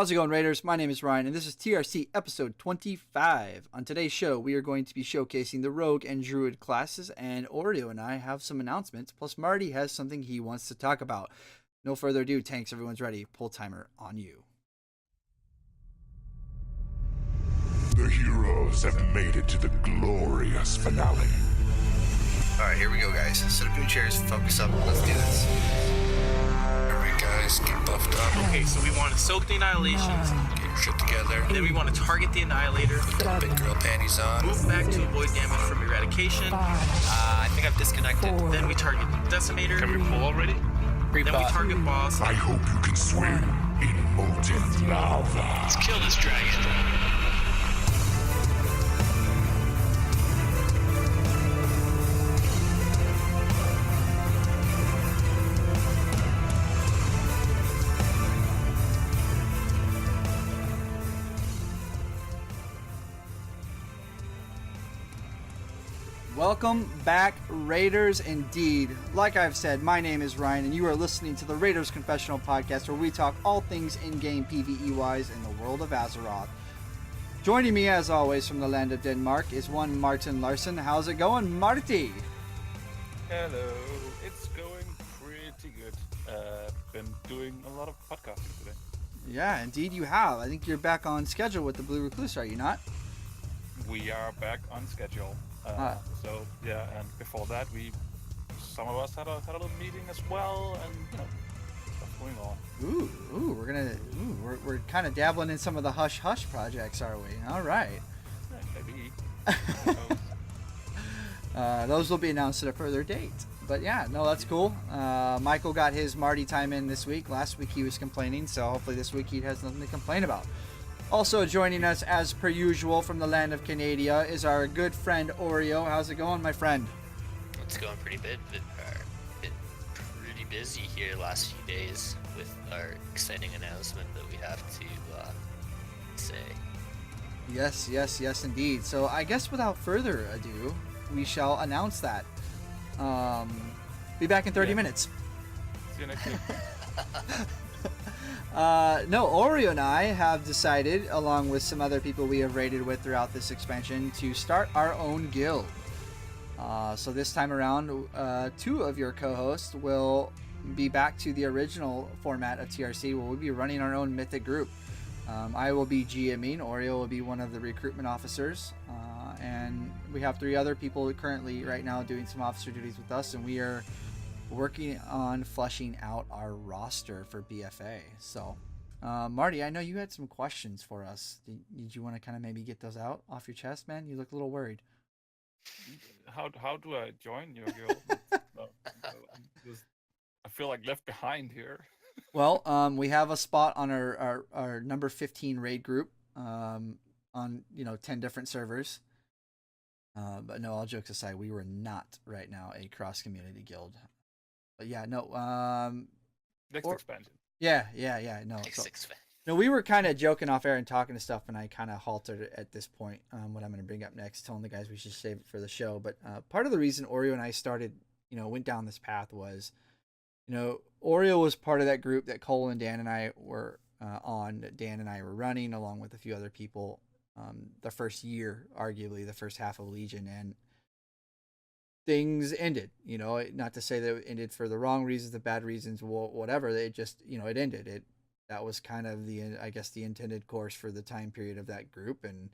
How's it going, Raiders? My name is Ryan, and this is TRC episode 25. On today's show, we are going to be showcasing the Rogue and Druid classes, and Oreo and I have some announcements, plus Marty has something he wants to talk about. No further ado, tanks, everyone's ready. Pull timer on you. The heroes have made it to the glorious finale. Alright, here we go, guys. Set up your chairs, focus up, let's do this. Alright, guys, get buffed up. Okay, so we want to soak the annihilations, Get your shit together. then we want to target the annihilator, Put the big girl panties on. move back to avoid damage from eradication, I think I've disconnected. then we target decimator, Can we pull already? then we target boss. I hope you can swim in molten lava. Let's kill this dragon. Welcome back, Raiders, indeed. Like I've said, my name is Ryan, and you are listening to the Raiders Confessional podcast, where we talk all things in-game PvE-wise in the world of Azeroth. Joining me, as always, from the land of Denmark is one Martin Larson. How's it going, Marty? Hello. It's going pretty good. Been doing a lot of podcasting today. Yeah, indeed you have. I think you're back on schedule with the Blue Recluse, are you not? We are back on schedule. So yeah, and before that, some of us had a little meeting as well, and stuff going on. We're kind of dabbling in some of the hush hush projects, are we? All right. Yeah, maybe. Those will be announced at a further date. But yeah, no, that's cool. Michael got his Marty time in this week. Last week he was complaining, so hopefully this week he has nothing to complain about. Also joining us, as per usual, from the land of Canada is our good friend Oreo. How's it going, my friend? It's going pretty been pretty busy here last few days with our exciting announcement that we have to say. Yes, indeed. So I guess without further ado, we shall announce that. Be back in 30 minutes. See you next week. No, Oreo and I have decided, along with some other people we have raided with throughout this expansion, to start our own guild. So this time around, two of your co-hosts will be back to the original format of TRC, where we'll be running our own Mythic group. I will be GMing, Oreo will be one of the recruitment officers, and we have three other people currently right now doing some officer duties with us, and we are working on fleshing out our roster for BFA. So, Marty, I know you had some questions for us. Did you want to kind of maybe get those out off your chest, man? You look a little worried. How do I join your guild? I feel like left behind here. Well, we have a spot on our number 15 raid group, on 10 different servers. But no, all jokes aside, we were not right now a cross community guild. But yeah, no. Next expansion. Yeah. No. No, we were kind of joking off air and talking to stuff, and I kind of halted at this point. What I'm going to bring up next, telling the guys we should save it for the show. But part of the reason Oreo and I started, went down this path was, Oreo was part of that group that Cole and Dan and I were on. Dan and I were running along with a few other people. The first year, arguably the first half of Legion, and things ended, not to say that it ended for the wrong reasons, the bad reasons, whatever. They just, it ended. That was kind of the intended course for the time period of that group. And,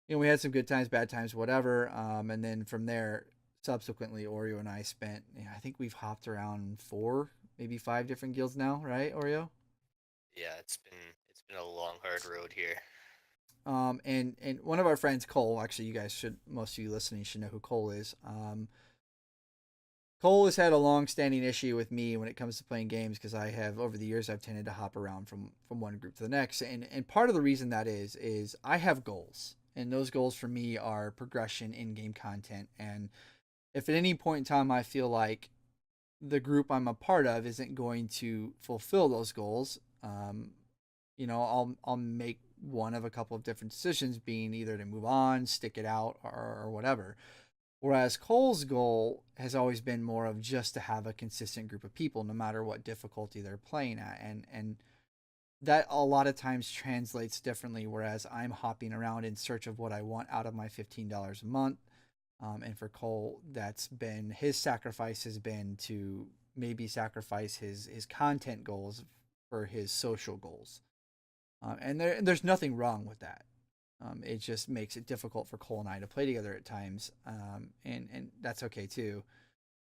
we had some good times, bad times, whatever. And then from there, subsequently, Oreo and I spent, I think we've hopped around 4, maybe 5 different guilds now, right, Oreo? Yeah, it's been a long, hard road here. And one of our friends, Cole, actually, most of you listening should know who Cole is. Cole has had a long-standing issue with me when it comes to playing games, because over the years, I've tended to hop around from one group to the next. And part of the reason that is I have goals, and those goals for me are progression, in-game content. And if at any point in time I feel like the group I'm a part of isn't going to fulfill those goals, I'll make one of a couple of different decisions, being either to move on, stick it out, or whatever. Whereas Cole's goal has always been more of just to have a consistent group of people, no matter what difficulty they're playing at. And that a lot of times translates differently, whereas I'm hopping around in search of what I want out of my $15 a month. And for Cole, that's been his sacrifice has been to maybe sacrifice his content goals for his social goals. And there's nothing wrong with that. It just makes it difficult for Cole and I to play together at times, and that's okay too.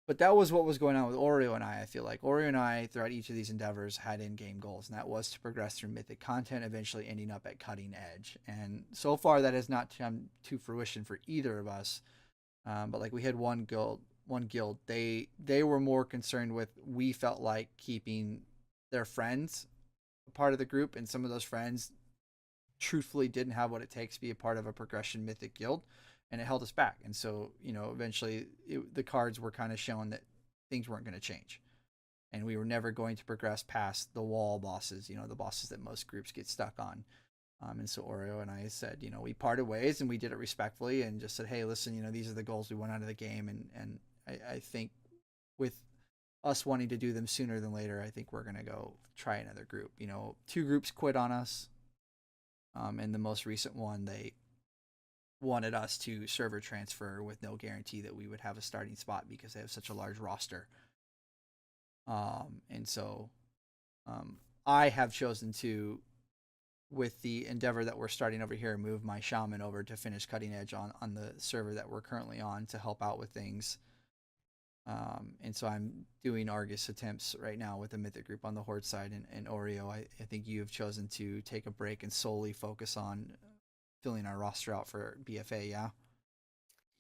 But that was what was going on with Oreo and I feel like Oreo and I, throughout each of these endeavors, had in-game goals, and that was to progress through Mythic content, eventually ending up at Cutting Edge. And so far, that has not come to fruition for either of us. But like we had one guild, they were more concerned with, we felt like, keeping their friends a part of the group, and some of those friends truthfully didn't have what it takes to be a part of a progression Mythic guild, and it held us back. And so, eventually the cards were kind of shown that things weren't going to change, and we were never going to progress past the wall bosses, the bosses that most groups get stuck on. And so Oreo and I said, we parted ways, and we did it respectfully, and just said, hey, listen, these are the goals we want out of the game, and I think with us wanting to do them sooner than later, I think we're gonna go try another group. Two groups quit on us, and the most recent one, they wanted us to server transfer with no guarantee that we would have a starting spot because they have such a large roster. And so I have chosen to, with the endeavor that we're starting over here, move my shaman over to finish Cutting Edge on the server that we're currently on to help out with things. And so I'm doing Argus attempts right now with the Mythic group on the Horde side, and Oreo, I think you have chosen to take a break and solely focus on filling our roster out for BFA, yeah?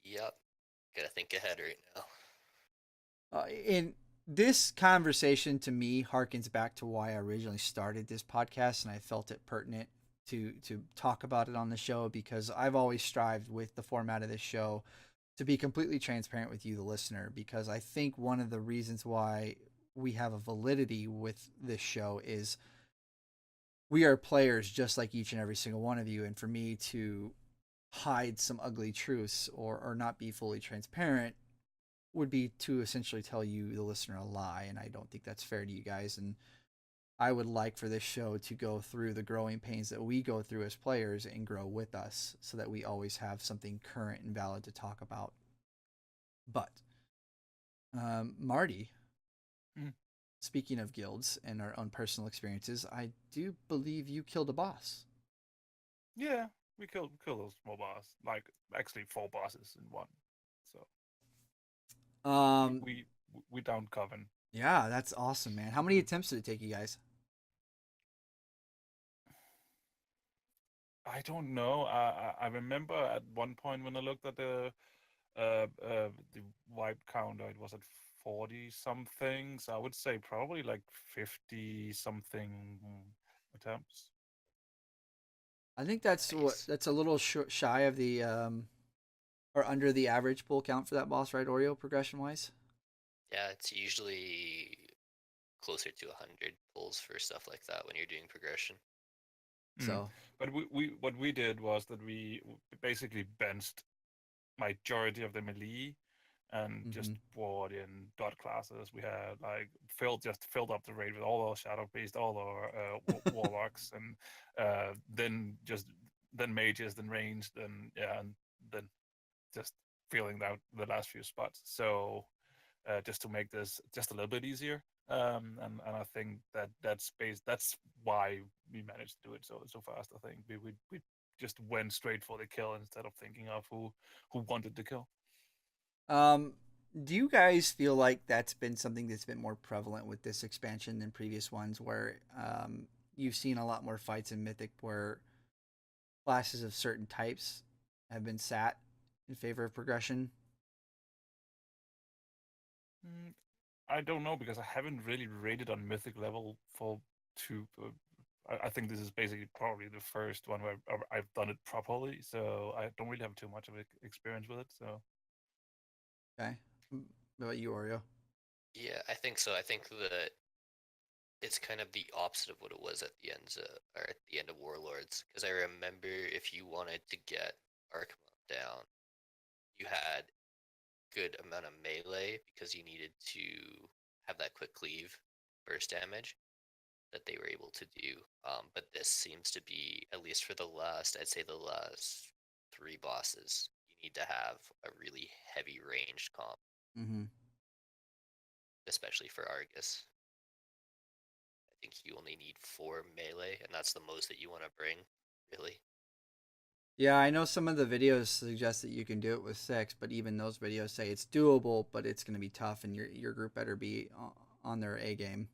Yep. Gotta think ahead right now. In this conversation, to me, harkens back to why I originally started this podcast, and I felt it pertinent to talk about it on the show, because I've always strived with the format of this show to be completely transparent with you, the listener, because I think one of the reasons why we have a validity with this show is we are players just like each and every single one of you. And for me to hide some ugly truths or not be fully transparent would be to essentially tell you, the listener, a lie. And I don't think that's fair to you guys. And I would like for this show to go through the growing pains that we go through as players and grow with us, so that we always have something current and valid to talk about. But, Marty, speaking of guilds and our own personal experiences, I do believe you killed a boss. Yeah, we killed those small boss, like actually 4 bosses in one. So we downed Coven. Yeah, that's awesome, man. How many attempts did it take you guys? I don't know. I remember at one point when I looked at the wipe counter, it was at 40 something. So I would say probably like 50 something attempts. I think that's Nice. that's a little shy of the or under the average pull count for that boss, right, Oreo, progression wise? Yeah, it's usually closer to 100 pulls for stuff like that when you're doing progression. So, But we what we did was that we basically benched majority of the melee and just brought in dot classes. We had like filled up the raid with all our shadow beasts, all our warlocks, and then mages, then ranged, and then just filling out the last few spots. So just to make this just a little bit easier. And I think that's why we managed to do it so fast. I think we just went straight for the kill instead of thinking of who wanted the kill. Do you guys feel like that's been something that's been more prevalent with this expansion than previous ones, where you've seen a lot more fights in Mythic where classes of certain types have been sat in favor of progression? I don't know, because I haven't really rated on Mythic level for 2. I think this is basically probably the first one where I've done it properly, so I don't really have too much of experience with it. So Okay. What about you, Oreo? Yeah, I think so. I think that it's kind of the opposite of what it was at the end of Warlords. Because I remember, if you wanted to get Archimon down, you had good amount of melee because you needed to have that quick cleave burst damage. that they were able to do. But this seems to be, at least for the last, I'd say the last 3 bosses, you need to have a really heavy ranged comp, Mm-hmm. especially for Argus. I think you only need 4 melee, and that's the most that you want to bring, really. Yeah, I know some of the videos suggest that you can do it with 6, but even those videos say it's doable, but it's going to be tough, and your group better be on their A game.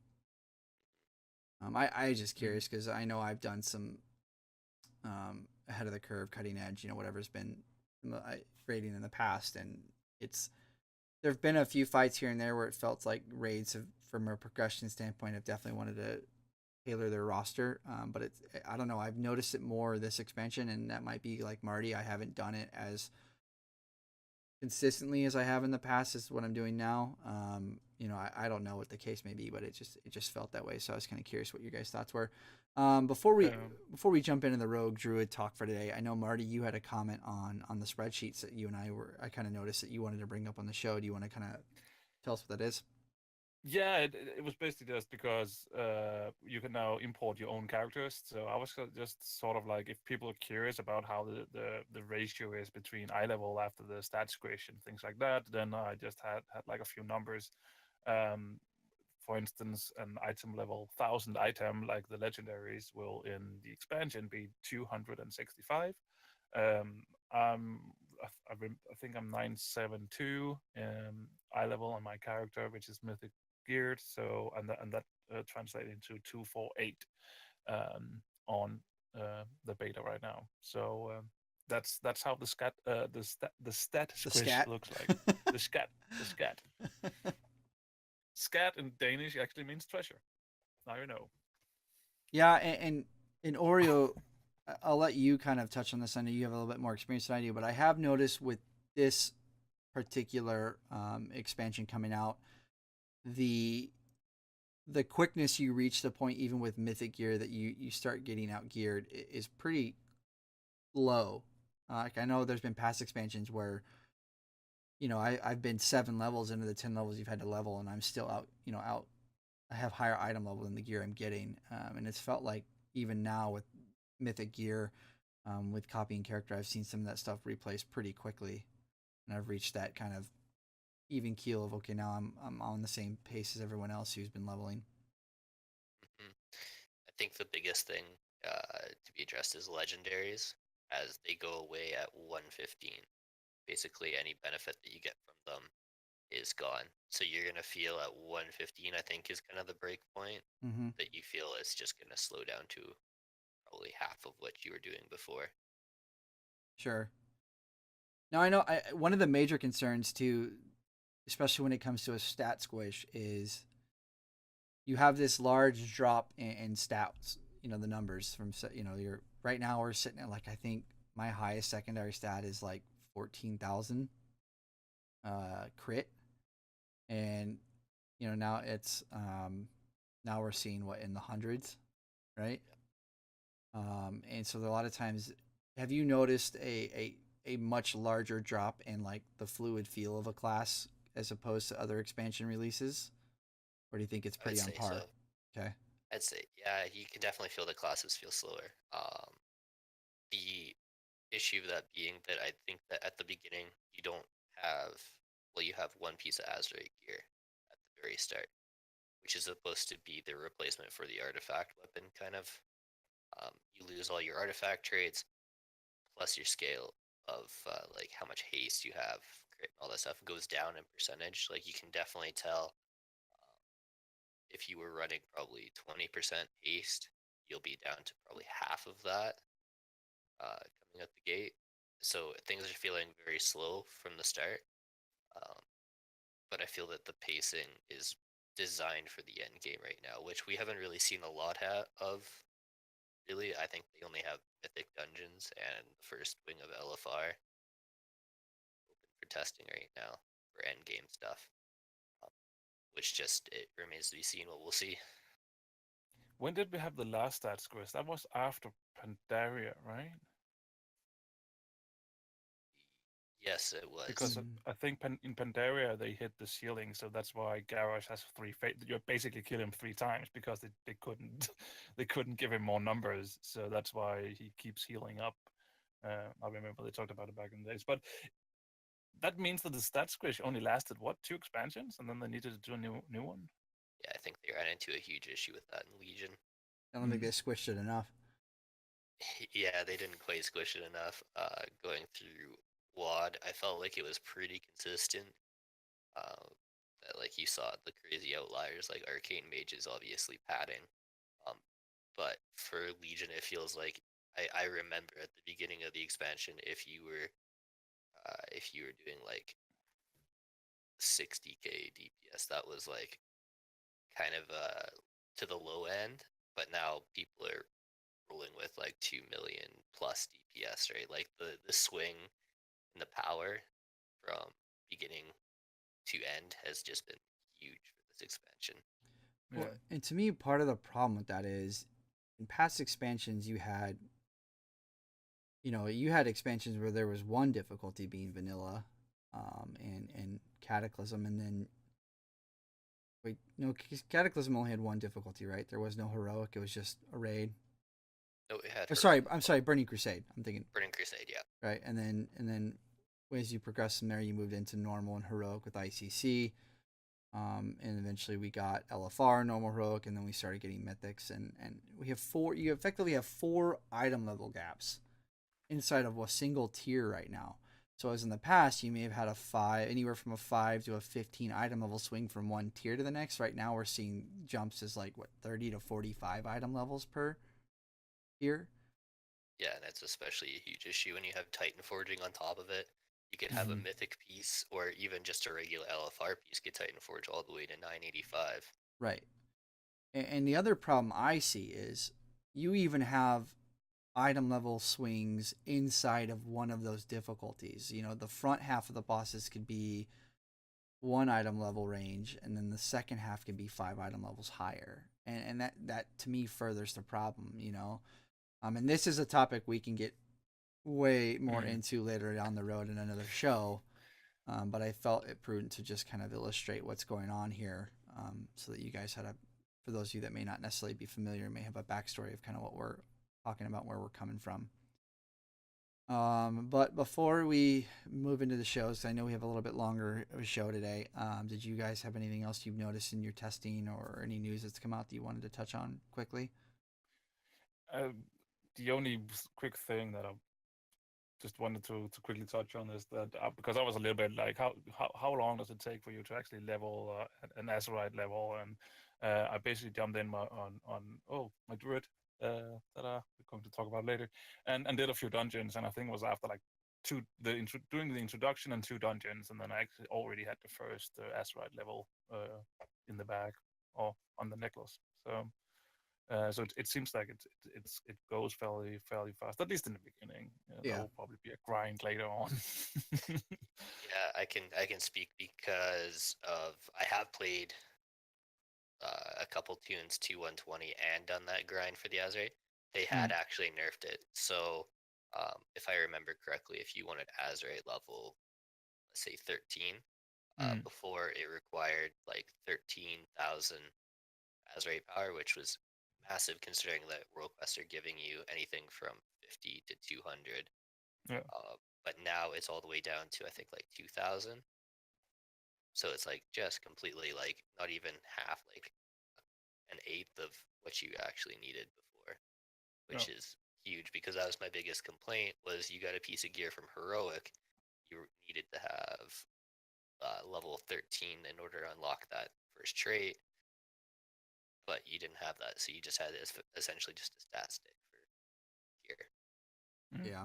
I just curious because I know I've done some ahead of the curve, cutting edge, whatever's been raiding in the past, and it's there've been a few fights here and there where it felt like raids have, from a progression standpoint, have definitely wanted to tailor their roster. But I don't know. I've noticed it more this expansion, and that might be like Marty. I haven't done it as consistently as I have in the past. Is what I'm doing now. I don't know what the case may be, but it just felt that way. So I was kind of curious what your guys' thoughts were. Before we jump into the Rogue Druid talk for today, I know Marty, you had a comment on the spreadsheets that you and I kind of noticed that you wanted to bring up on the show. Do you want to kind of tell us what that is? Yeah, it was basically just because you can now import your own characters. So I was just sort of like, if people are curious about how the ratio is between eye level after the stat squish and things like that, then I just had like a few numbers. For instance, an item level 1000 item like the legendaries will in the expansion be 265. I'm I think I'm 972 eye level on my character, which is Mythic geared. So and that translates into 248 on the beta right now. So that's how the stat The squish scat looks like. the scat. Scat in Danish actually means treasure. Now you know. Yeah, and in Oreo, I'll let you kind of touch on this. I know you have a little bit more experience than I do, but I have noticed with this particular expansion coming out, the quickness you reach the point, even with Mythic gear, that you start getting out geared is pretty low. Like I know there's been past expansions where I've been 7 levels into the 10 levels you've had to level, and I'm still out. Out. I have higher item level than the gear I'm getting, and it's felt like even now with Mythic gear, with copying character, I've seen some of that stuff replaced pretty quickly, and I've reached that kind of even keel of okay, now I'm on the same pace as everyone else who's been leveling. Hmm. I think the biggest thing to be addressed is legendaries, as they go away at 115. Basically, any benefit that you get from them is gone. So you're gonna feel at 115, I think, is kind of the break point Mm-hmm. that you feel is just gonna slow down to probably half of what you were doing before. Sure. Now I know one of the major concerns too, especially when it comes to a stat squish, is you have this large drop in stats. The numbers from you're right now we're sitting at like I think my highest secondary stat is like 14,000 crit, and now it's now we're seeing what in the hundreds, right? And so a lot of times, have you noticed a much larger drop in like the fluid feel of a class as opposed to other expansion releases, or do you think it's I'd pretty on say so. par? Okay. I'd say, yeah, you can definitely feel the classes feel slower. The issue of that being that I think that at the beginning you don't have, well, you have one piece of Azure gear at the very start, which is supposed to be the replacement for the artifact weapon, kind of. You lose all your artifact traits, plus your scale of like how much haste you have, crit, and all that stuff goes down in percentage. Like you can definitely tell if you were running probably 20% haste, you'll be down to probably half of that coming out the gate. So things are feeling very slow from the start. Um, but I feel that the pacing is designed for the end game right now, which we haven't really seen a lot of. Really, I think they only have Mythic Dungeons and the first wing of LFR open for testing right now for end game stuff, um, which just it remains to be seen what we'll see. When did we have the last stat squish? That was after Pandaria, right? Yes, it was. Because I think in Pandaria they hit the ceiling, so that's why Garrosh has 3 you basically kill him 3 times because they couldn't they couldn't give him more numbers, so that's why he keeps healing up. I remember they talked about it back in the days, but that means that the stat squish only lasted what, 2 expansions, and then they needed to do a new one. Yeah, I think they ran into a huge issue with that in Legion. I don't think they squished it enough. Yeah, they didn't quite squish it enough. Going through WAD, I felt like it was pretty consistent. That like you saw the crazy outliers like Arcane Mages obviously padding. But for Legion, it feels like I remember at the beginning of the expansion, if you were doing like 60k DPS, that was like kind of to the low end. But now people are rolling with like 2 million plus DPS, right? Like the swing in the power from beginning to end has just been huge for this expansion. Well, and to me, part of the problem with that is in past expansions, you had expansions where there was one difficulty being vanilla, and Cataclysm, and then wait, no, Cataclysm only had one difficulty, right? There was no heroic; it was just a raid. No, it had. I'm sorry, Burning Crusade. I'm thinking Burning Crusade, yeah. Right, and then as you progress from there, you moved into normal and heroic with ICC. And eventually we got LFR, normal, heroic, and then we started getting mythics, and we have 4. You effectively have 4 item level gaps inside of a single tier right now. So as in the past, you may have had anywhere from a 5 to a 15 item level swing from one tier to the next. Right now, we're seeing jumps as like 30 to 45 item levels per tier. Yeah, and it's especially a huge issue when you have Titan Forging on top of it. You could have a mythic piece, or even just a regular LFR piece get Titan Forge all the way to 985. Right. And the other problem I see is you even have item level swings inside of one of those difficulties. The front half of the bosses could be 1 item level range, and then the second half can be 5 item levels higher. And that to me furthers the problem, and this is a topic we can get way more into later down the road in another show. But I felt it prudent to just kind of illustrate what's going on here, so that you guys for those of you that may not necessarily be familiar, may have a backstory of kind of what we're talking about, where we're coming from. But before we move into the shows, I know we have a little bit longer of a show today. Did you guys have anything else you've noticed in your testing or any news that's come out that you wanted to touch on quickly? The only quick thing that I just wanted to quickly touch on is that because I was a little bit like, how long does it take for you to actually level an Azeroth level? And I basically jumped in on my druid that we're going to talk about later, and did a few dungeons, and I think it was after like doing the introduction and 2 dungeons, and then I actually already had the first Azeroth level in the bag or on the necklace. So it seems like it goes fairly fast, at least in the beginning. There will probably be a grind later on. Yeah, I can speak because I have played a couple tunes to 120 and done that grind for the Azeroth. They had actually nerfed it, so if I remember correctly, if you wanted Azeroth level, let's say 13, before it required like 13,000 Azeroth power, which was massive considering that World Quests are giving you anything from 50 to 200. Yeah. But now it's all the way down to I think like 2,000. So it's like just completely like not even half, like an eighth of what you actually needed before, which is huge, because that was my biggest complaint. Was you got a piece of gear from heroic, you needed to have level 13 in order to unlock that first trait, but you didn't have that, so you just had essentially just a stat stick for gear.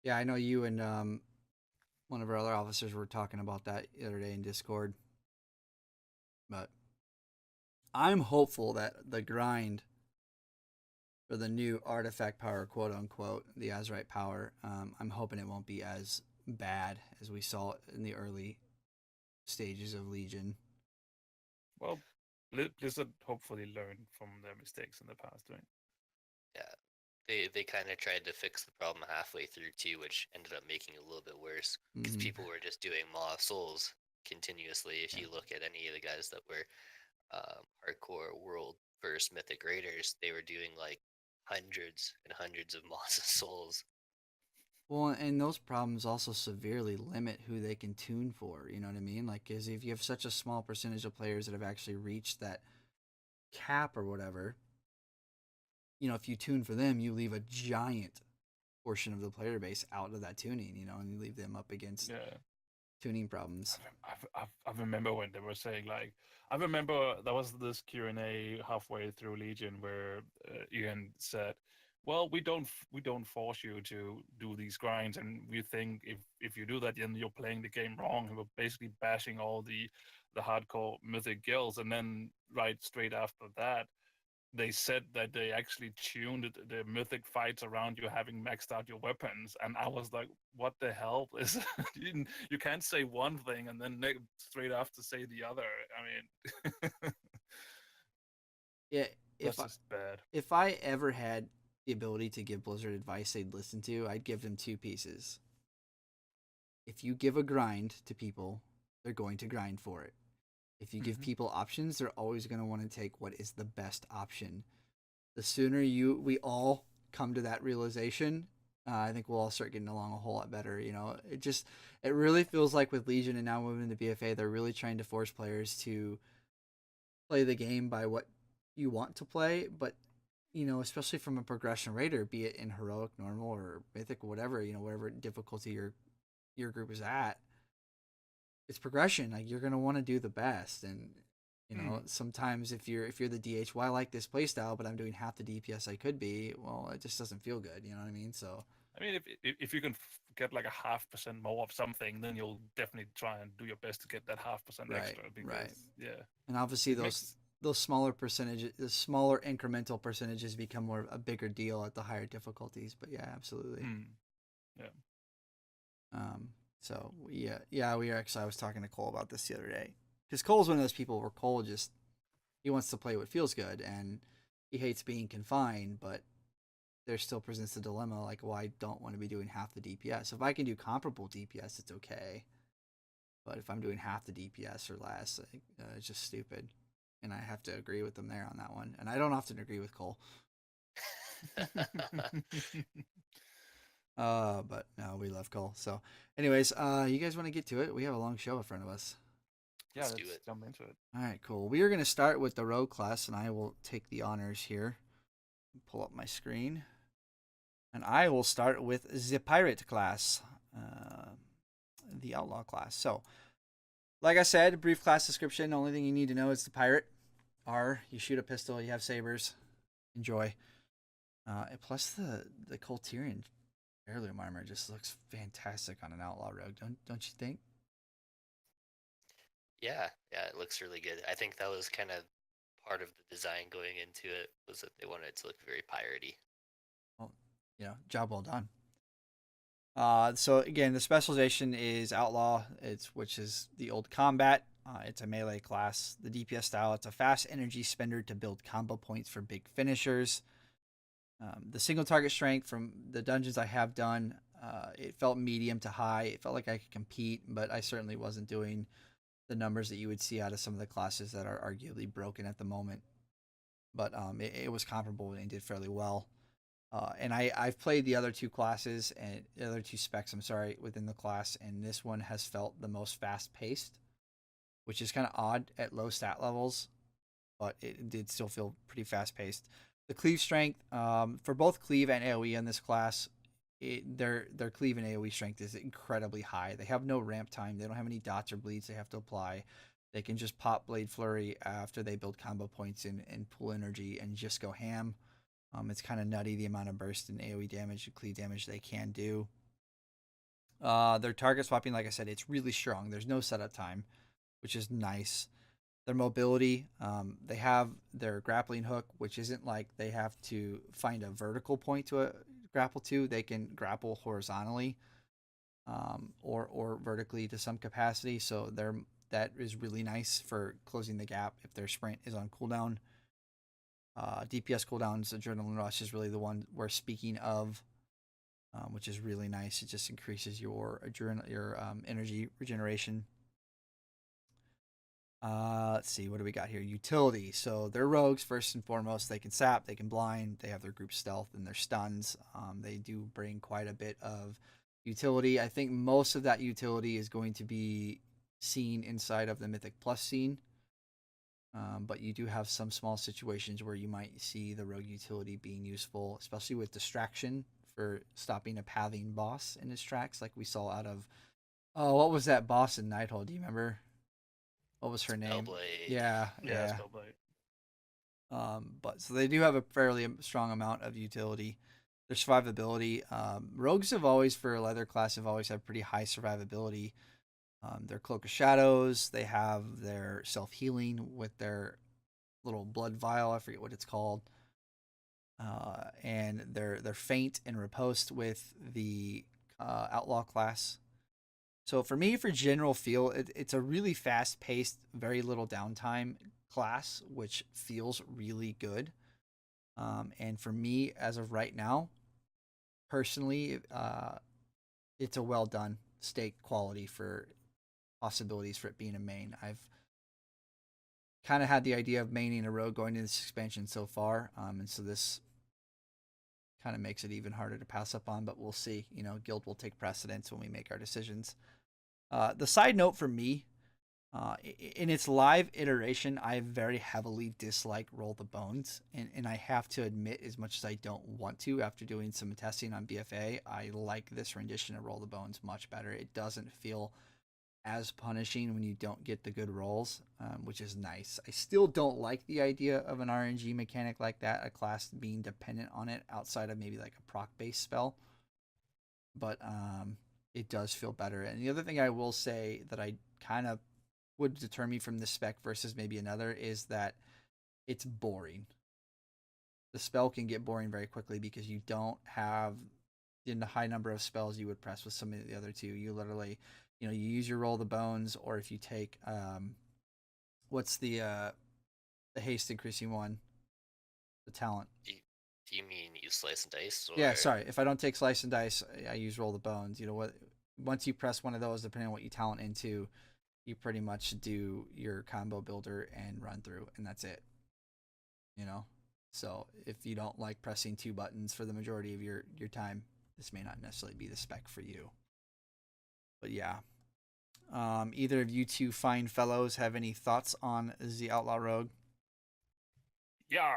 Yeah, I know you and one of our other officers were talking about that the other day in Discord. But I'm hopeful that the grind for the new artifact power, quote unquote, the Azeroth power, I'm hoping it won't be as bad as we saw in the early stages of Legion. Well, Blizzard hopefully learned from their mistakes in the past, right? Yeah, they kind of tried to fix the problem halfway through too, which ended up making it a little bit worse because people were just doing Maw of Souls continuously. If you look at any of the guys that were hardcore world first Mythic Raiders, they were doing like hundreds and hundreds of Maws of Souls. Well, and those problems also severely limit who they can tune for. You know what I mean? Like, because if you have such a small percentage of players that have actually reached that cap or whatever, you know, if you tune for them, you leave a giant portion of the player base out of that tuning, you know, and you leave them up against tuning problems. I remember when they were saying like, I remember there was this Q&A halfway through Legion where Ian said, well, we don't force you to do these grinds, and we think if you do that, then you're playing the game wrong. And we're basically bashing all the hardcore Mythic guilds, and then right straight after that, they said that they actually tuned the Mythic fights around you having maxed out your weapons, and I was like, what the hell is you can't say one thing and then straight after say the other. I mean, Yeah, that's just bad. If I ever had the ability to give Blizzard advice they'd listen to, I'd give them two pieces. If you give a grind to people, they're going to grind for it. If you give people options, they're always going to want to take what is the best option. The sooner we all come to that realization, I think we'll all start getting along a whole lot better. You know, it really feels like with Legion and now moving into BFA, they're really trying to force players to play the game by what you want to play, but you know, especially from a progression raider, be it in heroic, normal, or mythic, whatever, you know, whatever difficulty your group is at, it's progression. Like you're gonna want to do the best, and you know, sometimes if you're the DH, well, I like this playstyle, but I'm doing half the DPS I could be. Well, it just doesn't feel good. You know what I mean? So, I mean, if you can get like a 0.5% more of something, then you'll definitely try and do your best to get that 0.5% extra. Because, and obviously those smaller percentages, the smaller incremental percentages become a bigger deal at the higher difficulties. But yeah, absolutely. So we are actually, I was talking to Cole about this the other day, because Cole's one of those people where Cole he wants to play what feels good, and he hates being confined, but there still presents the dilemma like, well, I don't want to be doing half the DPS. If I can do comparable DPS, it's okay, but if I'm doing half the DPS or less, it's just stupid. And I have to agree with them there on that one. And I don't often agree with Cole. But no, we love Cole. So anyways, you guys want to get to it? We have a long show in front of us. Yeah, let's jump into it. All right, cool. We are going to start with the Rogue class, and I will take the honors here. Pull up my screen. And I will start with the Pirate class, the Outlaw class. So, like I said, brief class description. The only thing you need to know is the Pirate. You shoot a pistol, you have sabers. Enjoy. Plus the Colterian heirloom armor just looks fantastic on an Outlaw Rogue, don't you think? Yeah, it looks really good. I think that was kind of part of the design going into it, was that they wanted it to look very piratey. Well, job well done. So again, the specialization is Outlaw, which is the old combat. It's a melee class. The DPS style, it's a fast energy spender to build combo points for big finishers. The single target strength from the dungeons I have done, it felt medium to high. It felt like I could compete, but I certainly wasn't doing the numbers that you would see out of some of the classes that are arguably broken at the moment. But it was comparable and did fairly well. And I've played the other two classes and the other two specs, within the class, and this one has felt the most fast-paced, which is kind of odd at low stat levels, but it did still feel pretty fast-paced. The Cleave Strength, for both Cleave and AoE in this class, their Cleave and AoE strength is incredibly high. They have no ramp time. They don't have any dots or bleeds they have to apply. They can just pop Blade Flurry after they build combo points and pull energy and just go ham. It's kind of nutty the amount of burst and AoE damage and Cleave damage they can do. Their target swapping, like I said, it's really strong. There's no setup time, which is nice. Their mobility, they have their grappling hook, which isn't like they have to find a vertical point to grapple to. They can grapple horizontally or vertically to some capacity. So that is really nice for closing the gap if their sprint is on cooldown. DPS cooldowns, Adrenaline Rush is really the one we're speaking of, which is really nice. It just increases your energy regeneration. Let's see, what do we got here? Utility. So they're rogues first and foremost. They can sap, they can blind, they have their group stealth and their stuns. They do bring quite a bit of utility. I think most of that utility is going to be seen inside of the Mythic Plus scene. But you do have some small situations where you might see the rogue utility being useful, especially with distraction for stopping a pathing boss in his tracks, like we saw out of what was that boss in Nighthold? Do you remember? What was her name? Spellblade. Yeah. Spellblade. But so they do have a fairly strong amount of utility. Their survivability. Rogues have always, for a leather class, have always had pretty high survivability. Their Cloak of Shadows. They have their self healing with their little blood vial. I forget what it's called. And their feint and riposte with the Outlaw class. So for me, for general feel, it's a really fast paced, very little downtime class, which feels really good. And for me, as of right now, personally, it's a well done stake quality for possibilities for it being a main. I've kind of had the idea of maining a rogue going into this expansion so far, and so this kind of makes it even harder to pass up on, but we'll see. Guild will take precedence when we make our decisions. The side note for me, in its live iteration, I very heavily dislike Roll the Bones, and I have to admit, as much as I don't want to, after doing some testing on BFA, I like this rendition of Roll the Bones much better. It doesn't feel as punishing when you don't get the good rolls, which is nice. I still don't like the idea of an RNG mechanic like that, a class being dependent on it outside of maybe like a proc-based spell. But it does feel better. And the other thing I will say that I kind of would deter me from this spec versus maybe another is that it's boring. The spell can get boring very quickly because you don't have the high number of spells you would press with some of the other two. You literally, you use your Roll the Bones, or if you take what's the haste increasing one, the talent. Do you mean you slice and dice? Or... Yeah, sorry. If I don't take slice and dice, I use Roll the Bones. You know what? Once you press one of those, depending on what you talent into, you pretty much do your combo builder and run through, and that's it. So if you don't like pressing two buttons for the majority of your time, this may not necessarily be the spec for you. But yeah. Either of you two fine fellows have any thoughts on the Outlaw Rogue? Yeah.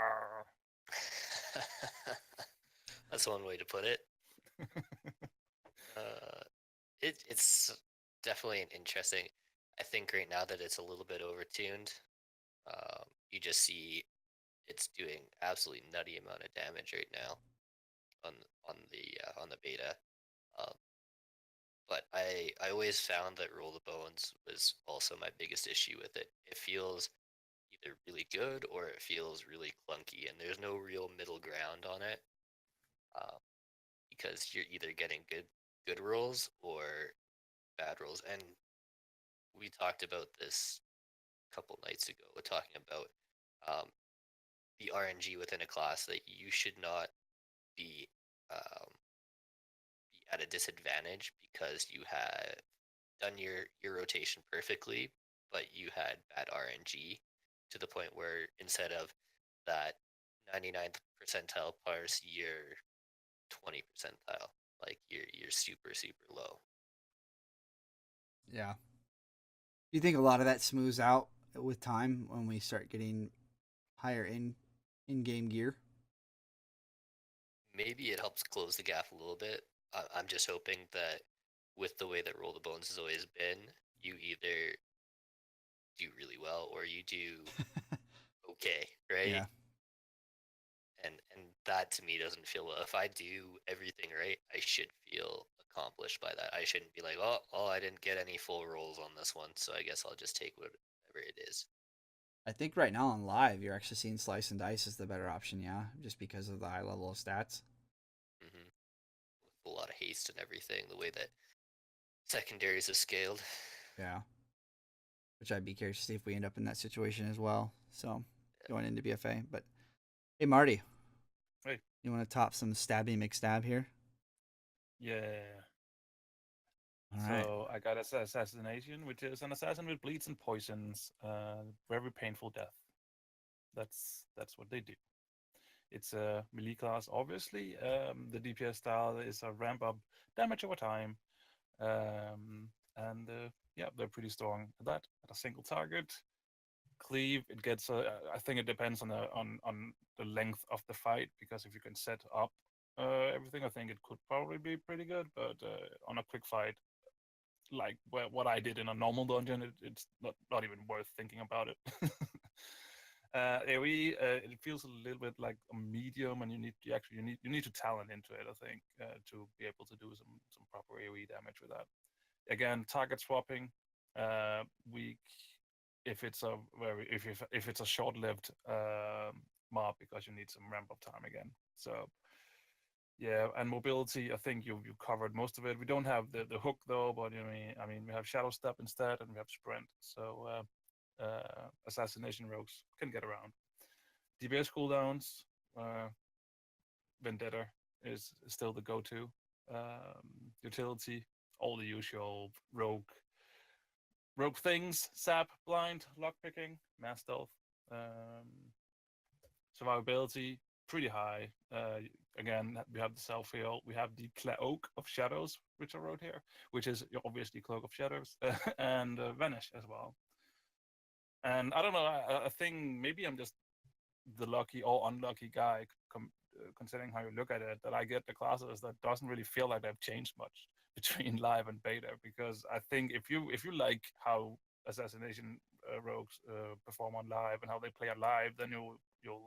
That's one way to put it. It's definitely an interesting. I think right now that it's a little bit overtuned. You just see it's doing absolutely nutty amount of damage right now on the beta. But I always found that Roll the Bones was also my biggest issue with it. It feels either really good or it feels really clunky, and there's no real middle ground on it. Because you're either getting good rolls or bad rolls. And we talked about this a couple nights ago. We're talking about the RNG within a class, that you should not be at a disadvantage because you had done your rotation perfectly, but you had bad RNG to the point where instead of that 99th percentile parse, you're 20 percentile, like you're super low. Yeah. Do you think a lot of that smooths out with time when we start getting higher in-game gear? Maybe it helps close the gap a little bit. I'm just hoping that with the way that Roll the Bones has always been, you either do really well or you do okay, right? Yeah. And that to me doesn't feel well. If I do everything right, I should feel accomplished by that. I shouldn't be like, oh, I didn't get any full rolls on this one, so I guess I'll just take whatever it is. I think right now on live, you're actually seeing slice and dice as the better option, yeah, just because of the high level of stats. Mm-hmm. With a lot of haste and everything, the way that secondaries have scaled. Yeah. Which I'd be curious to see if we end up in that situation as well. So going into BFA, but Hey Marty, Hey. you want to top some stabby McStab here? Yeah. All right. So I got assassination, which is an assassin with bleeds and poisons. Very painful death. That's what they do. It's a melee class, obviously. The DPS style is a ramp up damage over time. And yeah, they're pretty strong at that. At a single target. Cleave, it gets. I think it depends on the length of the fight, because if you can set up everything, I think it could probably be pretty good. But on a quick fight, like what I did in a normal dungeon, it's not even worth thinking about it. AoE, it feels a little bit like a medium, and you need to talent into it, I think, to be able to do some proper AoE damage with that. Again, target swapping, weak if it's a if it's a short-lived mob, because you need some ramp up time again. So yeah, and mobility, I think you covered most of it. We don't have the hook though, but I mean we have shadow step instead, and we have sprint. So assassination rogues can get around. Dps cooldowns, vendetta is still the go-to. Utility, all the usual rogue things: sap, blind, lockpicking, mass stealth. Survivability, pretty high. Again, we have the self heal. We have the cloak of shadows, which I wrote here, which is obviously cloak of shadows, and vanish as well. And I don't know. I think maybe I'm just the lucky or unlucky guy, considering how you look at it, that I get the classes that doesn't really feel like they've changed much between live and beta. Because I think if you like how assassination rogues perform on live and how they play on live, then you'll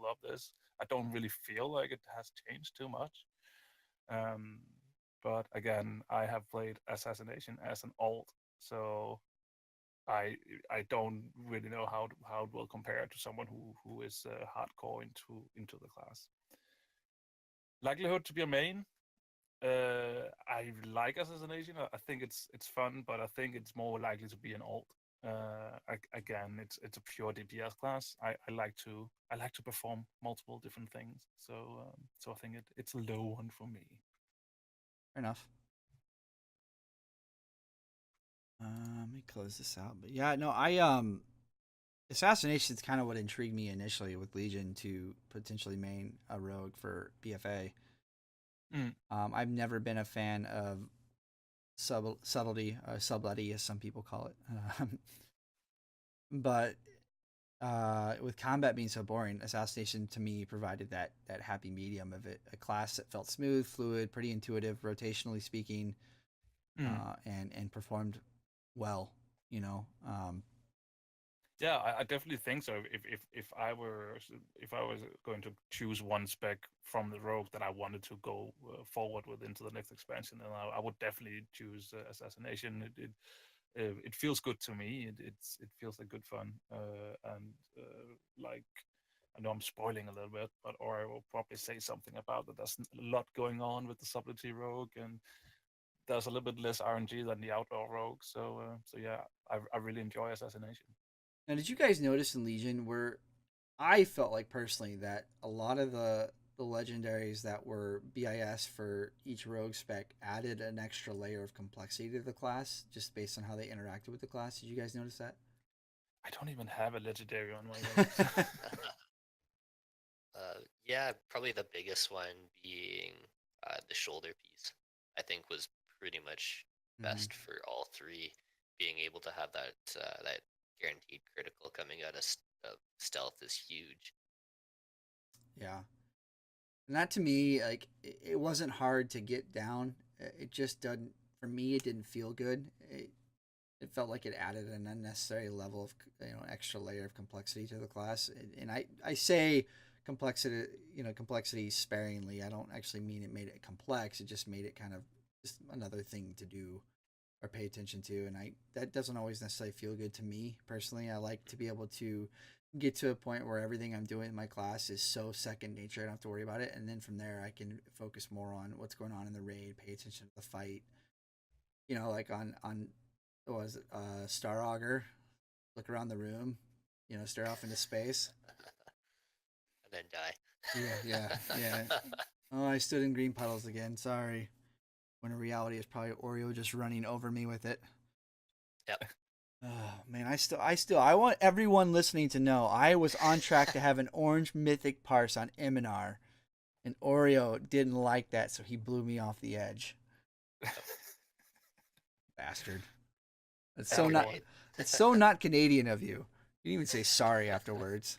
love this. I don't really feel like it has changed too much. But again, I have played assassination as an alt, so I don't really know how it will compare to someone who is hardcore into the class. Likelihood to be a main. I like assassination. I think it's fun, but I think it's more likely to be an alt. Again, it's a pure DPS class. I like to perform multiple different things. So I think it's a low one for me. Fair enough. Let me close this out. But yeah, no, assassination is kind of what intrigued me initially with Legion to potentially main a rogue for BFA. I've never been a fan of subtlety, subtlety, as some people call it. But with combat being so boring, assassination to me provided that happy medium of it, a class that felt smooth, fluid, pretty intuitive, rotationally speaking, and performed well. You know. Yeah, I definitely think so. If I was going to choose one spec from the rogue that I wanted to go forward with into the next expansion, then I would definitely choose assassination. It feels good to me. It feels like good fun. And like, I know I'm spoiling a little bit, but or I will probably say something about that. There's a lot going on with the subtlety rogue, and there's a little bit less RNG than the outlaw rogue. So yeah, I really enjoy assassination. Now, did you guys notice in Legion where I felt like personally that a lot of the legendaries that were BIS for each rogue spec added an extra layer of complexity to the class just based on how they interacted with the class? Did you guys notice that? I don't even have a legendary on my rogues. Yeah, probably the biggest one being the shoulder piece. I think was pretty much best for all three. Being able to have that guaranteed critical coming out of stealth is huge. Yeah. And that to me, like, it wasn't hard to get down. It just doesn't, for me, it didn't feel good. It felt like it added an unnecessary level of, extra layer of complexity to the class. And I say complexity, complexity sparingly. I don't actually mean it made it complex. It just made it kind of just another thing to do or pay attention to. And that doesn't always necessarily feel good to me personally. I like to be able to get to a point where everything I'm doing in my class is so second nature. I don't have to worry about it. And then from there, I can focus more on what's going on in the raid, pay attention to the fight. Like on what was it, Star Augur, look around the room, stare off into space. And then die. Yeah. Oh, I stood in green puddles again. Sorry. When in reality, it's probably Oreo just running over me with it. Yep. Oh man, I want everyone listening to know I was on track to have an orange mythic parse on Iminar, and Oreo didn't like that, so he blew me off the edge. Bastard. That's so Second not. rate. It's so not Canadian of you. You didn't even say sorry afterwards.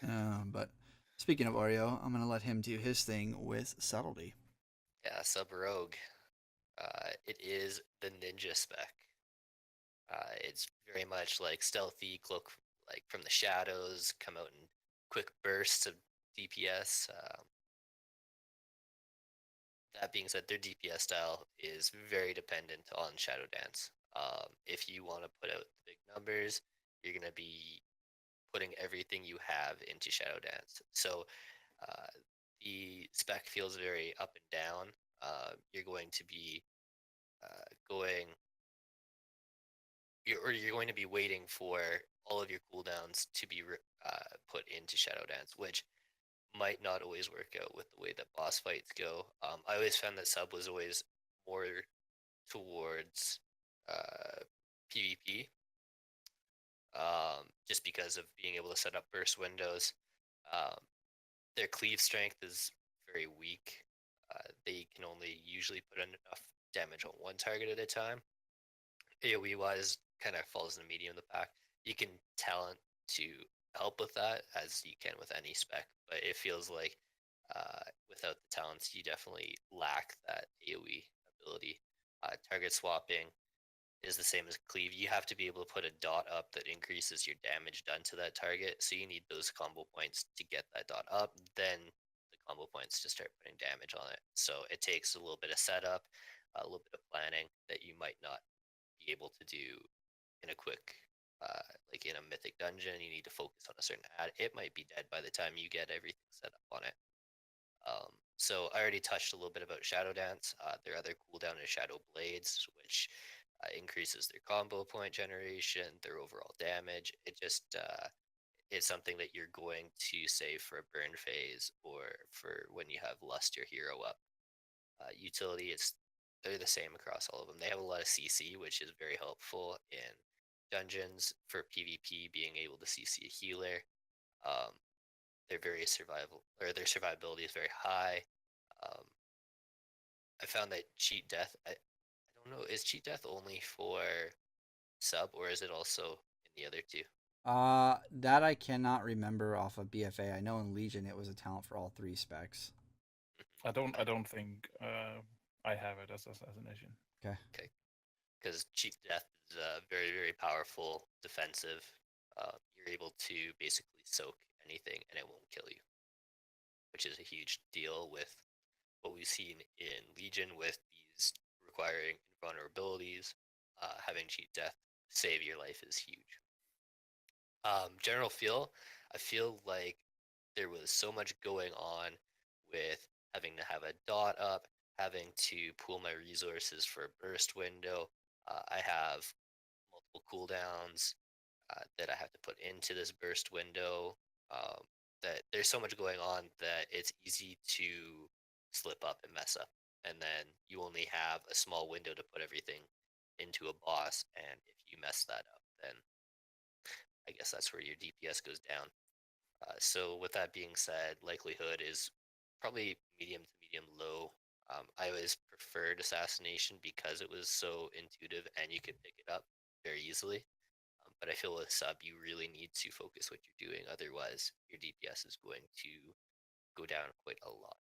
But speaking of Oreo, I'm gonna let him do his thing with subtlety. Yeah, sub rogue. It is the ninja spec. It's very much like stealthy, cloak like from the shadows, come out in quick bursts of DPS. That being said, their DPS style is very dependent on Shadow Dance. If you want to put out the big numbers, you're going to be putting everything you have into Shadow Dance. So uh, the spec feels very up and down. You're going to be going, you're going to be waiting for all of your cooldowns to be put into Shadow Dance, which might not always work out with the way that boss fights go. I always found that sub was always more towards PvP, just because of being able to set up burst windows. Um, their cleave strength is very weak. They can only usually put in enough damage on one target at a time. AoE wise, kind of falls in the medium of the pack. You can talent to help with that as you can with any spec, but it feels like without the talents, you definitely lack that AoE ability. Target swapping is the same as cleave. You have to be able to put a dot up that increases your damage done to that target. So you need those combo points to get that dot up. Then the combo points to start putting damage on it. So it takes a little bit of setup, a little bit of planning that you might not be able to do in a quick, like in a mythic dungeon. You need to focus on a certain ad. It might be dead by the time you get everything set up on it. So I already touched a little bit about Shadow Dance. Their other cooldown is Shadow Blades, which increases their combo point generation, their overall damage. It just it's something that you're going to save for a burn phase or for when you have Lust your hero up. Utility, they're the same across all of them. They have a lot of CC, which is very helpful in dungeons for PvP. Being able to CC a healer, um, their survivability is very high. Um, I found that cheat death. I don't know. Is cheat death only for sub or is it also in the other two? That I cannot remember off of BFA. I know in Legion it was a talent for all three specs. I don't think I have it as an issue. Okay. Okay. Because cheat death is very very powerful defensive. You're able to basically soak anything and it won't kill you, which is a huge deal with what we've seen in Legion with these requiring invulnerabilities. Having cheat death save your life is huge. General feel, I feel like there was so much going on with having to have a dot up, having to pool my resources for a burst window. I have multiple cooldowns that I have to put into this burst window. That there's so much going on that it's easy to slip up and mess up. And then you only have a small window to put everything into a boss. And if you mess that up, then I guess that's where your DPS goes down. So with that being said, likelihood is probably medium to medium low. I always preferred assassination because it was so intuitive and you could pick it up very easily. But I feel with sub, you really need to focus what you're doing. Otherwise, your DPS is going to go down quite a lot.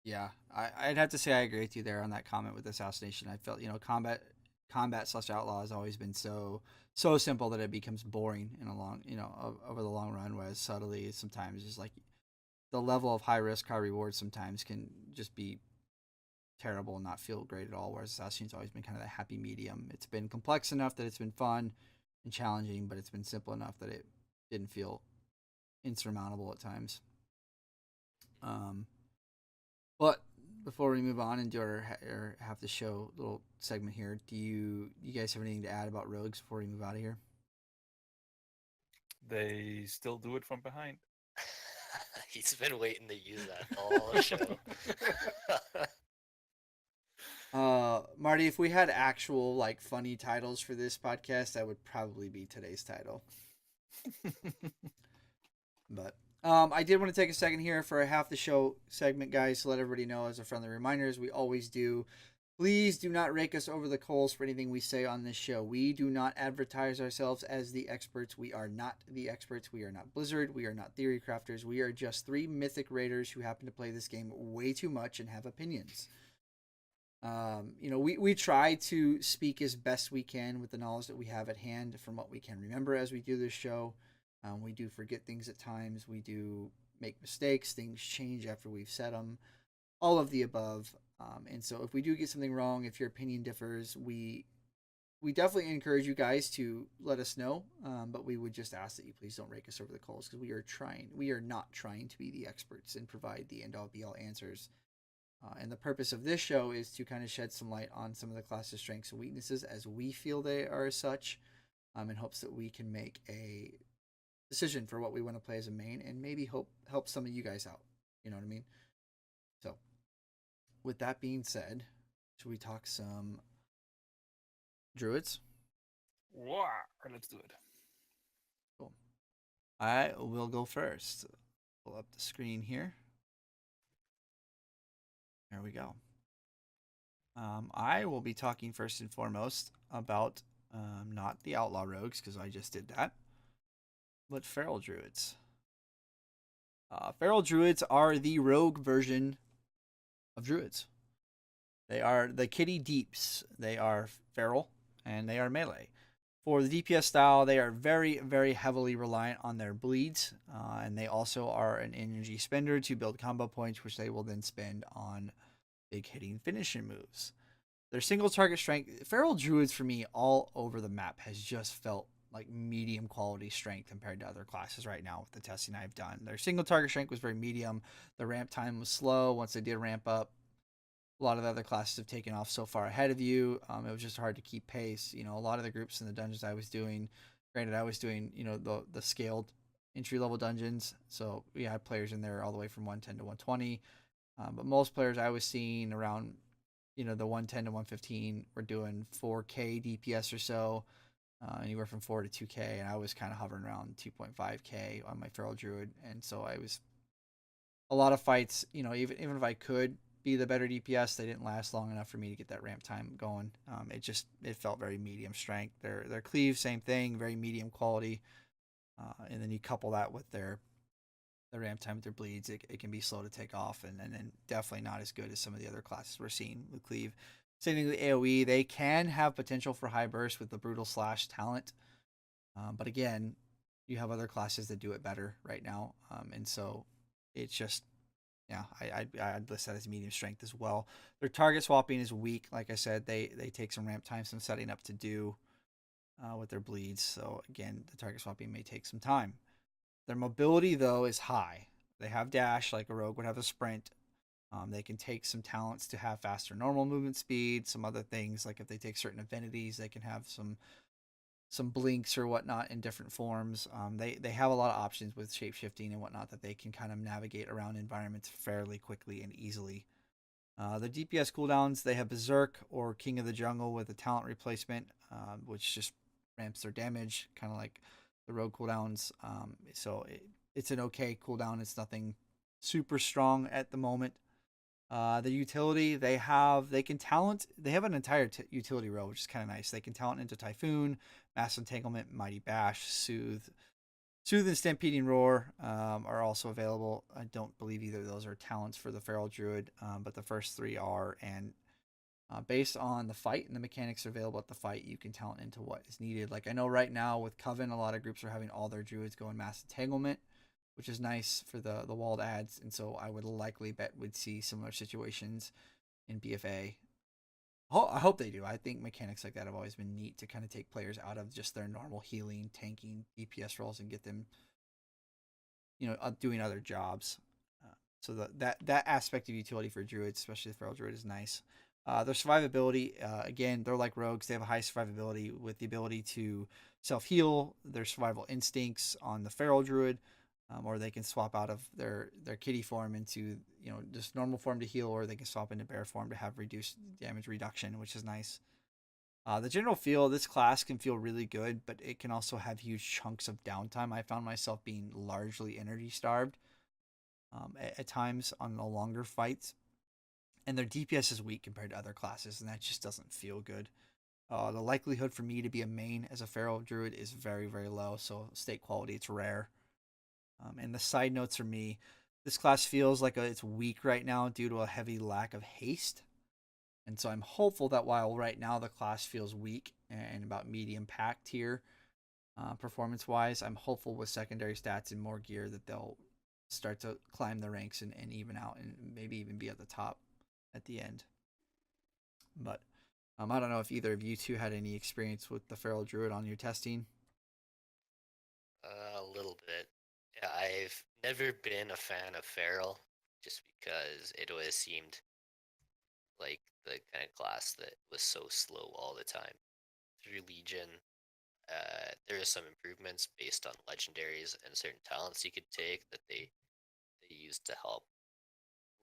Yeah, I'd have to say I agree with you there on that comment with assassination. I felt combat / outlaw has always been so simple that it becomes boring in a long over the long run. Whereas subtly sometimes just like the level of high risk high reward sometimes can just be terrible and not feel great at all. Whereas assassin's always been kind of the happy medium. It's been complex enough that it's been fun and challenging, but it's been simple enough that it didn't feel insurmountable at times. But before we move on and do our half the show little segment here, do you guys have anything to add about rogues before we move out of here? they still do it from behind. He's been waiting to use that all show. Marty, if we had actual like funny titles for this podcast, that would probably be today's title. But I did want to take a second here for a half the show segment, guys, to let everybody know as a friendly reminder, as we always do. Please do not rake us over the coals for anything we say on this show. We do not advertise ourselves as the experts. We are not the experts. We are not Blizzard. We are not theory crafters. We are just three mythic raiders who happen to play this game way too much and have opinions. We try to speak as best we can with the knowledge that we have at hand from what we can remember as we do this show. We do forget things at times. We do make mistakes. Things change after we've said them. All of the above. And so if we do get something wrong, if your opinion differs, we definitely encourage you guys to let us know. But we would just ask that you please don't rake us over the coals, because we are not trying to be the experts and provide the end all be all answers. And the purpose of this show is to kind of shed some light on some of the class's strengths and weaknesses as we feel they are as such, in hopes that we can make a decision for what we want to play as a main and maybe help some of you guys out. You know what I mean? So with that being said, should we talk some druids? Wow, let's do it. Cool. I will go first. Pull up the screen here. There we go. I will be talking first and foremost about not the Outlaw Rogues, because I just did that, but Feral Druids. Feral Druids are the rogue version of Druids. They are the kitty deeps. They are feral, and they are melee. For the DPS style, they are very, very heavily reliant on their bleeds, and they also are an energy spender to build combo points, which they will then spend on big hitting finishing moves. Their single target strength, Feral Druids for me all over the map has just felt like medium quality strength compared to other classes right now with the testing I've done. Their single target strength was very medium. The ramp time was slow. Once they did ramp up, a lot of the other classes have taken off so far ahead of you. It was just hard to keep pace. A lot of the groups in the dungeons I was doing, granted I was doing, the scaled entry level dungeons. So we had players in there all the way from 110 to 120. But most players I was seeing around, the 110 to 115 were doing 4K DPS or so, anywhere from 4 to 2K, and I was kind of hovering around 2.5K on my Feral Druid, and so I was a lot of fights. Even if I could be the better DPS, they didn't last long enough for me to get that ramp time going. It felt very medium strength. Their cleave, same thing, very medium quality, and then you couple that with the ramp time with their bleeds, it can be slow to take off, and then definitely not as good as some of the other classes we're seeing with Cleave. Same thing with AoE. They can have potential for high burst with the Brutal Slash talent, but again, you have other classes that do it better right now, and so it's just, yeah, I'd list that as medium strength as well. Their target swapping is weak. Like I said, they take some ramp time, some setting up to do with their bleeds, so again, the target swapping may take some time. Their mobility, though, is high. They have dash, like a rogue would have a sprint. They can take some talents to have faster normal movement speed. Some other things, like if they take certain affinities, they can have some blinks or whatnot in different forms. They have a lot of options with shape-shifting and whatnot that they can kind of navigate around environments fairly quickly and easily. The DPS cooldowns, they have Berserk or King of the Jungle with a talent replacement, which just ramps their damage, kind of like the rogue cooldowns. So it's an okay cooldown. It's nothing super strong at the moment. The utility, they have an entire utility row, which is kind of nice. They can talent into Typhoon, Mass Entanglement, Mighty Bash, Soothe and Stampeding Roar are also available. I don't believe either of those are talents for the Feral Druid, but the first three are, and based on the fight and the mechanics available at the fight, you can talent into what is needed. Like I know right now with Coven, a lot of groups are having all their druids go in Mass Entanglement, which is nice for the walled ads, and so I would likely bet we'd see similar situations in BFA. I hope they do. I think mechanics like that have always been neat to kind of take players out of just their normal healing, tanking, DPS roles and get them, doing other jobs. So that aspect of utility for druids, especially the Feral Druid, is nice. Their survivability, again, they're like rogues. They have a high survivability with the ability to self heal their survival instincts on the Feral Druid, or they can swap out of their kitty form into just normal form to heal, or they can swap into bear form to have reduced damage reduction, which is nice. The general feel, this class can feel really good, but it can also have huge chunks of downtime. I found myself being largely energy starved at times on the longer fights, and their DPS is weak compared to other classes, and that just doesn't feel good. The likelihood for me to be a main as a Feral Druid is very, very low, so state quality, it's rare. And the side notes for me, this class feels like it's weak right now due to a heavy lack of haste. And so I'm hopeful that while right now the class feels weak and about medium pack tier performance wise, I'm hopeful with secondary stats and more gear that they'll start to climb the ranks and even out and maybe even be at the top at the end. But I don't know if either of you two had any experience with the Feral Druid on your testing. A little bit. Yeah, I've never been a fan of Feral, just because it always seemed like the kind of class that was so slow all the time. Through Legion, there is some improvements based on legendaries and certain talents you could take that they used to help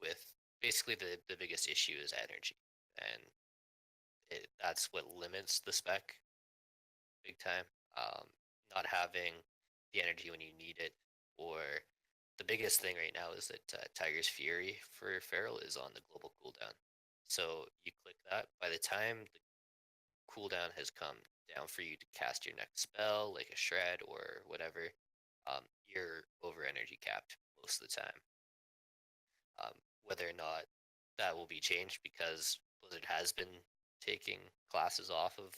with. Basically, the biggest issue is energy, and that's what limits the spec big time. Not having the energy when you need it, or the biggest thing right now is that Tiger's Fury for Feral is on the global cooldown. So you click that. By the time the cooldown has come down for you to cast your next spell, like a Shred or whatever, you're over energy capped most of the time. Whether or not that will be changed, because Blizzard has been taking classes off of,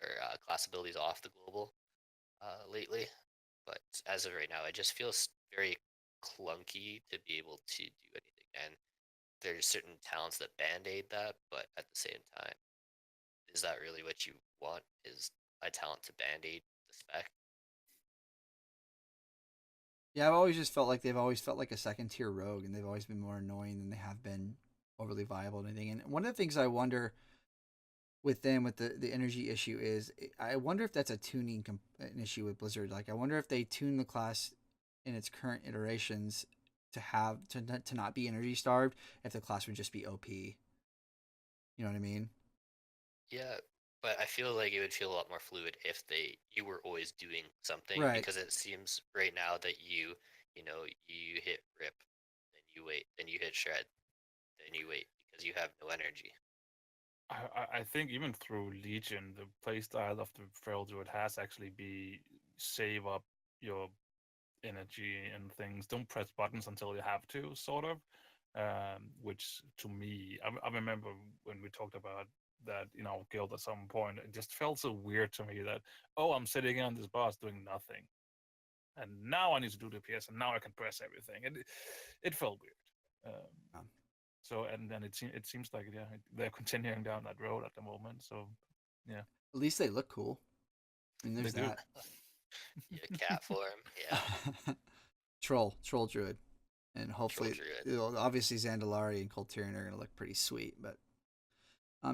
or class abilities off the global lately. But as of right now, it just feels very clunky to be able to do anything. And there's certain talents that band-aid that, but at the same time, is that really what you want? Is a talent to band-aid the spec? Yeah, I've always just felt like they've always felt like a second tier rogue, and they've always been more annoying than they have been overly viable and anything. And one of the things I wonder with them with the energy issue is, I wonder if that's a tuning an issue with Blizzard. Like, I wonder if they tune the class in its current iterations to have to not be energy starved, if the class would just be OP. You know what I mean? Yeah, but I feel like it would feel a lot more fluid if you were always doing something, Right. because it seems right now that you hit rip, then you wait, then you hit shred, then you wait because you have no energy. I think even through Legion, the playstyle of the Feral Druid has actually be save up your energy and things. Don't press buttons until you have to, sort of. Which to me, I remember when we talked about that in our guild at some point, it just felt so weird to me that, oh, I'm sitting on this boss doing nothing, and now I need to do DPS, and now I can press everything, and it felt weird. Yeah. So, and then it seems like, yeah, they're continuing down that road at the moment. So, yeah, At least they look cool. I mean, there's they do. that. Yeah, cat form. Yeah, Troll Druid, and hopefully, Druid. obviously Zandalari and Colturian are gonna look pretty sweet. But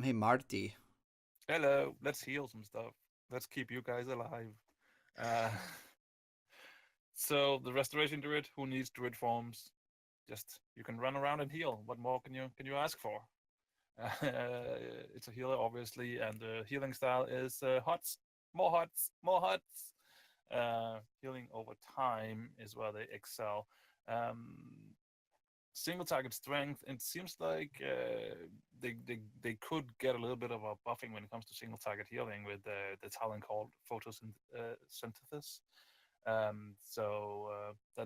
hey Marty. Hello, let's heal some stuff. Let's keep you guys alive. Uh, so the restoration druid, who needs druid forms? Just you can run around and heal. What more can you ask for? It's a healer, obviously, and the healing style is hots, more hots, more hots. Healing over time is where they excel. Single target strength, it seems like they could get a little bit of a buffing when it comes to single target healing with the talent called photosynthesis. So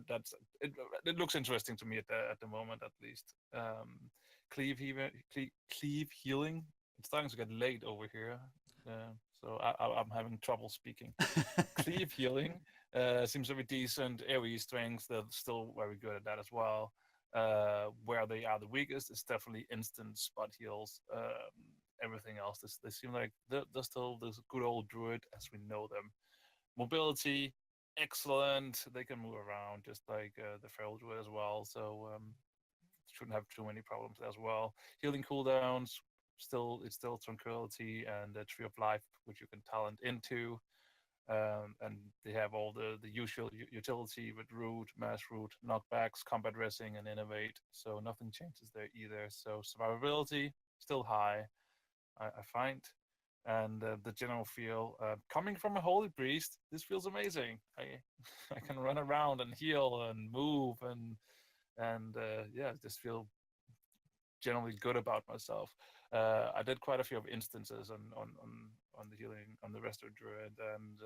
that's it. It looks interesting to me at the moment, at least. Cleave healing. It's starting to get late over here, so I'm having trouble speaking. Cleave healing seems to be decent. AoE strength, they're still very good at that as well. Where they are the weakest is definitely instant spot heals. Everything else, they seem like they're still this good old druid as we know them. Mobility, excellent. They can move around just like the Feral Druid as well. So shouldn't have too many problems as well. Healing cooldowns, it's still Tranquility and the Tree of Life, which you can talent into. And they have all the usual utility with root, mass root, knockbacks, combat dressing, and innovate. So nothing changes there either. So survivability still high, I find, and the general feel coming from a holy priest, this feels amazing. I can run around and heal and move and yeah, just feel generally good about myself. I did quite a few of instances on the healing on the Resto Druid, and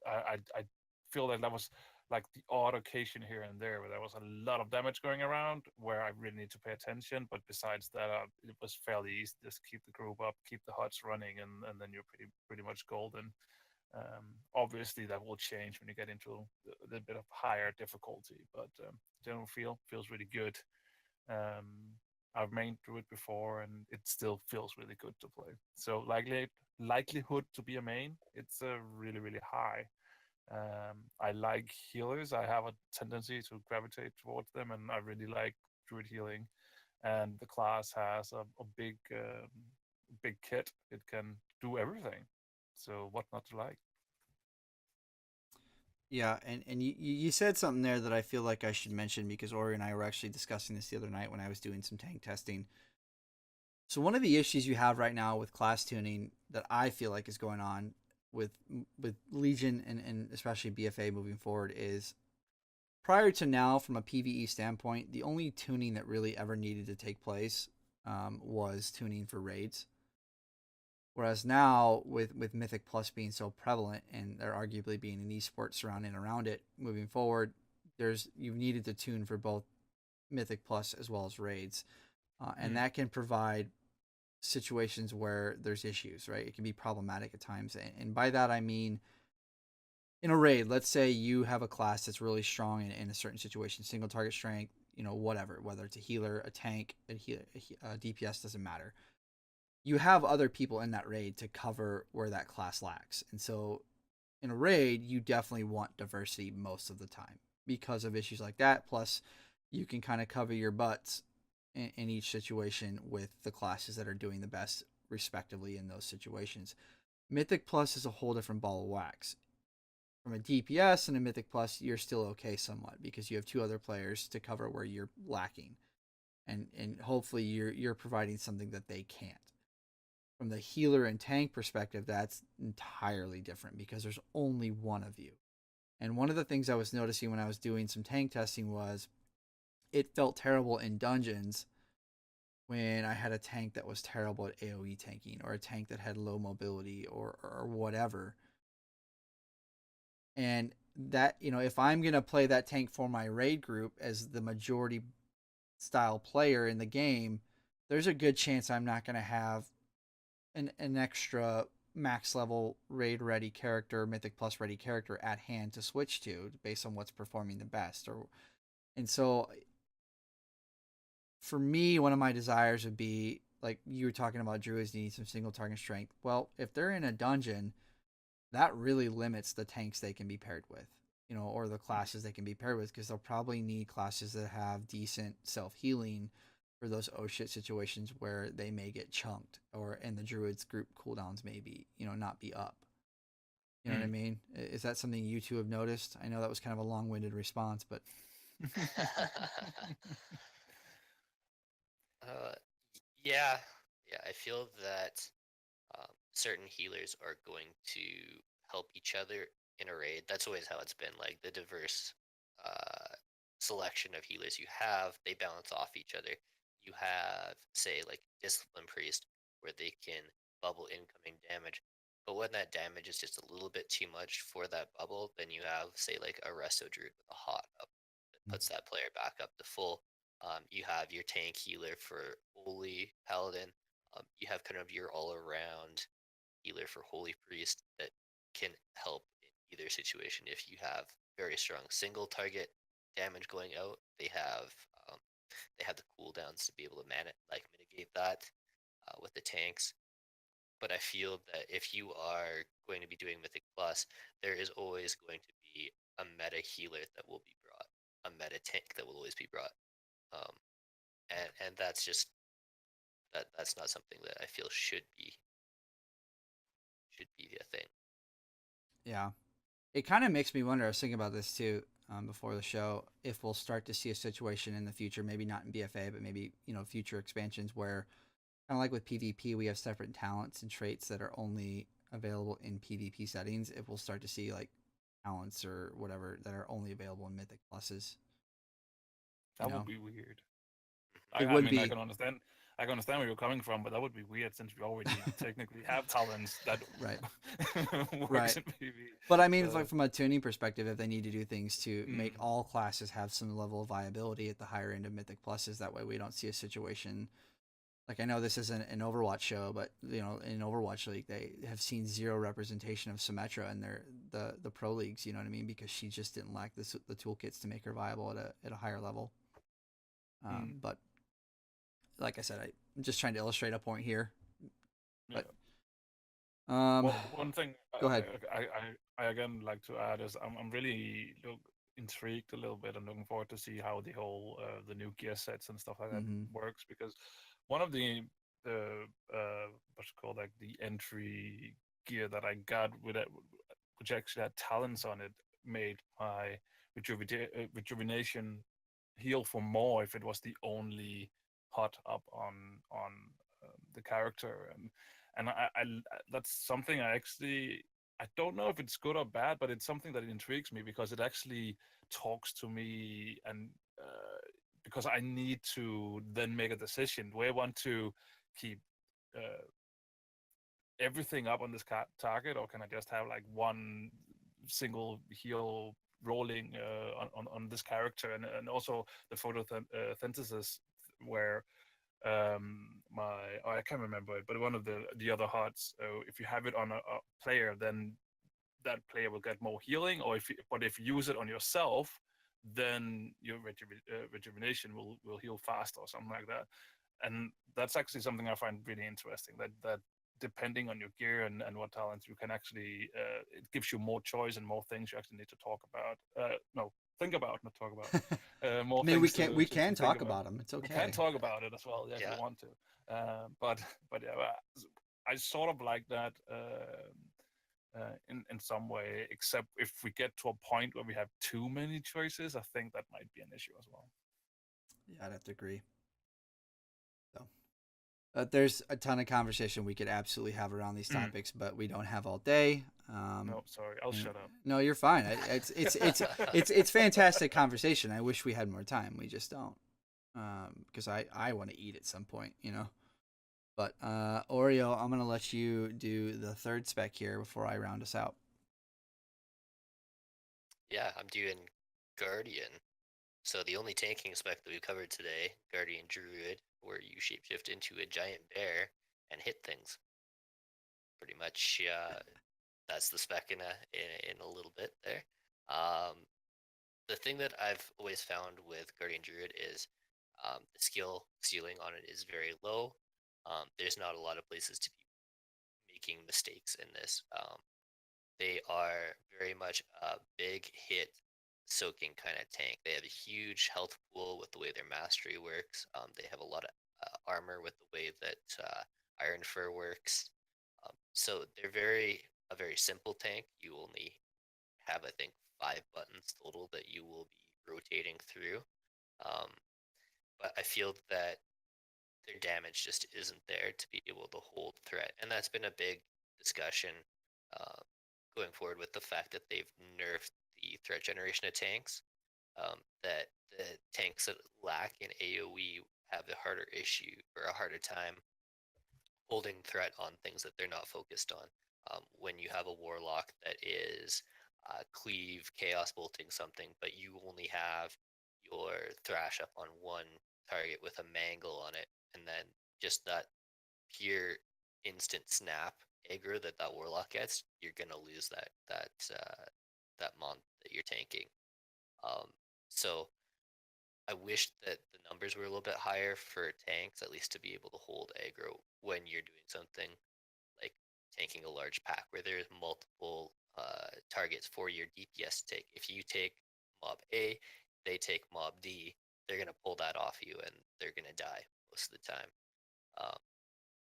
I feel that was like the odd occasion here and there where there was a lot of damage going around where I really need to pay attention. But besides that, it was fairly easy. Just keep the group up, keep the huts running, and then you're pretty much golden. Obviously, that will change when you get into a little bit of higher difficulty, but general feels really good. I've mained through it before, and it still feels really good to play. So likelihood to be a main, it's really high. I like healers. I have a tendency to gravitate towards them, and I really like druid healing. And the class has a big kit. It can do everything. So what not to like? Yeah, and you said something there that I feel like I should mention because Oreo and I were actually discussing this the other night when I was doing some tank testing. So one of the issues you have right now with class tuning that I feel like is going on with Legion and especially BFA moving forward is prior to now, from a PvE standpoint, the only tuning that really ever needed to take place was tuning for raids. Whereas now, with Mythic Plus being so prevalent and there arguably being an esport surrounding around it moving forward, you've needed to tune for both Mythic Plus as well as raids, and that can provide situations where there's issues. Right, it can be problematic at times, and by that I mean, in a raid, let's say you have a class that's really strong in a certain situation, single target strength, whatever, whether it's a healer, a tank, a DPS, doesn't matter. You have other people in that raid to cover where that class lacks. And so in a raid, you definitely want diversity most of the time because of issues like that. Plus, you can kind of cover your butts in each situation with the classes that are doing the best, respectively, in those situations. Mythic Plus is a whole different ball of wax. From a DPS and a Mythic Plus, you're still okay somewhat because you have two other players to cover where you're lacking. And hopefully you're providing something that they can't. From the healer and tank perspective, that's entirely different because there's only one of you. And one of the things I was noticing when I was doing some tank testing was it felt terrible in dungeons when I had a tank that was terrible at AoE tanking or a tank that had low mobility or whatever. And that, if I'm going to play that tank for my raid group as the majority style player in the game, there's a good chance I'm not going to have an extra max level raid ready character, Mythic Plus ready character at hand to switch to based on what's performing the best. And so for me, one of my desires would be, like you were talking about, druids needing some single target strength. Well, if they're in a dungeon, that really limits the tanks they can be paired with, or the classes they can be paired with, because they'll probably need classes that have decent self healing for those oh shit situations where they may get chunked, and the druids group cooldowns maybe not be up. You know what I mean? Is that something you two have noticed? I know that was kind of a long-winded response, but uh, yeah, yeah. I feel that certain healers are going to help each other in a raid. That's always how it's been. Like the diverse selection of healers you have, they balance off each other. You have, say, like Discipline Priest, where they can bubble incoming damage. But when that damage is just a little bit too much for that bubble, then you have, say, like a Resto Druid with a hot up that puts that player back up to full. You have your tank healer for Holy Paladin. You have kind of your all-around healer for Holy Priest that can help in either situation. If you have very strong single target damage going out, they have the cooldowns to be able to mitigate that with the tanks. But I feel that if you are going to be doing Mythic Plus, there is always going to be a meta healer that will be brought, a meta tank that will always be brought, and that's just that's not something that I feel should be a thing. Yeah. It kind of makes me wonder. I was thinking about this too before the show. If we'll start to see a situation in the future, maybe not in BFA, but maybe future expansions where, kind of like with PvP, we have separate talents and traits that are only available in PvP settings. If we'll start to see like talents or whatever that are only available in Mythic pluses. That would be weird. It I would mean, be. I can understand where you're coming from, but that would be weird since we already technically have talents that Right. works Right. in PvP. But I mean, it's like from a tuning perspective, if they need to do things to make Mm. all classes have some level of viability at the higher end of Mythic pluses, that way we don't see a situation. Like, I know this isn't an Overwatch show, but in Overwatch League they have seen zero representation of Symmetra in the pro leagues. You know what I mean? Because she just didn't lack the toolkits to make her viable at a higher level. But like I said, I'm just trying to illustrate a point here. Yeah. But One thing go ahead. I again like to add is I'm really intrigued a little bit and looking forward to see how the whole the new gear sets and stuff like that works, because one of the what's it called, like the entry gear that I got with it, which actually had talents on it, made my rejuvenation heal for more if it was the only hot up on the character. And I that's something I don't know if it's good or bad, but it's something that intrigues me because it actually talks to me, and because I need to then make a decision. Do I want to keep everything up on this target, or can I just have like one single heal rolling on this character? And also the photosynthesis, where I can't remember it, but one of the other hearts, if you have it on a player, then that player will get more healing, or if you use it on yourself, then your rejuvenation will heal faster or something like that. And that's actually something I find really interesting, that depending on your gear and what talents, you can actually it gives you more choice and more things you actually need to talk about. No, think about, not talk about. More I mean, things we to can think talk about them. It's We can okay. talk about it as well, yeah, if Yeah. you want to. But yeah, I sort of like that in some way, except if we get to a point where we have too many choices, I think that might be an issue as well. Yeah, I'd have to agree. So, there's a ton of conversation we could absolutely have around these topics, but we don't have all day. No, sorry, I'll shut up. No, you're fine. It's fantastic conversation. I wish we had more time. We just don't, because I want to eat at some point, But Oreo, I'm gonna let you do the third spec here before I round us out. Yeah, I'm doing Guardian. So the only tanking spec that we covered today, Guardian Druid, where you shapeshift into a giant bear and hit things. Pretty much, that's the spec in a little bit there. The thing that I've always found with Guardian Druid is the skill ceiling on it is very low. There's not a lot of places to be making mistakes in this. They are very much a big hit soaking kind of tank. They have a huge health pool with the way their mastery works. They have a lot of armor with the way that Iron Fur works. So they're a very simple tank. You only have, I think, 5 buttons total that you will be rotating through. But I feel that their damage just isn't there to be able to hold threat, and that's been a big discussion going forward with the fact that they've nerfed the threat generation of tanks. That the tanks that lack in AoE have a harder issue or a harder time holding threat on things that they're not focused on. When you have a warlock that is cleave chaos bolting something, but you only have your thrash up on one target with a mangle on it, and then just that pure instant snap aggro that warlock gets, you're gonna lose that mon that you're tanking. So I wish that the numbers were a little bit higher for tanks, at least to be able to hold aggro when you're doing something like tanking a large pack where there's multiple targets for your DPS to take. If you take mob A, they take mob D, they're gonna pull that off you and they're gonna die most of the time.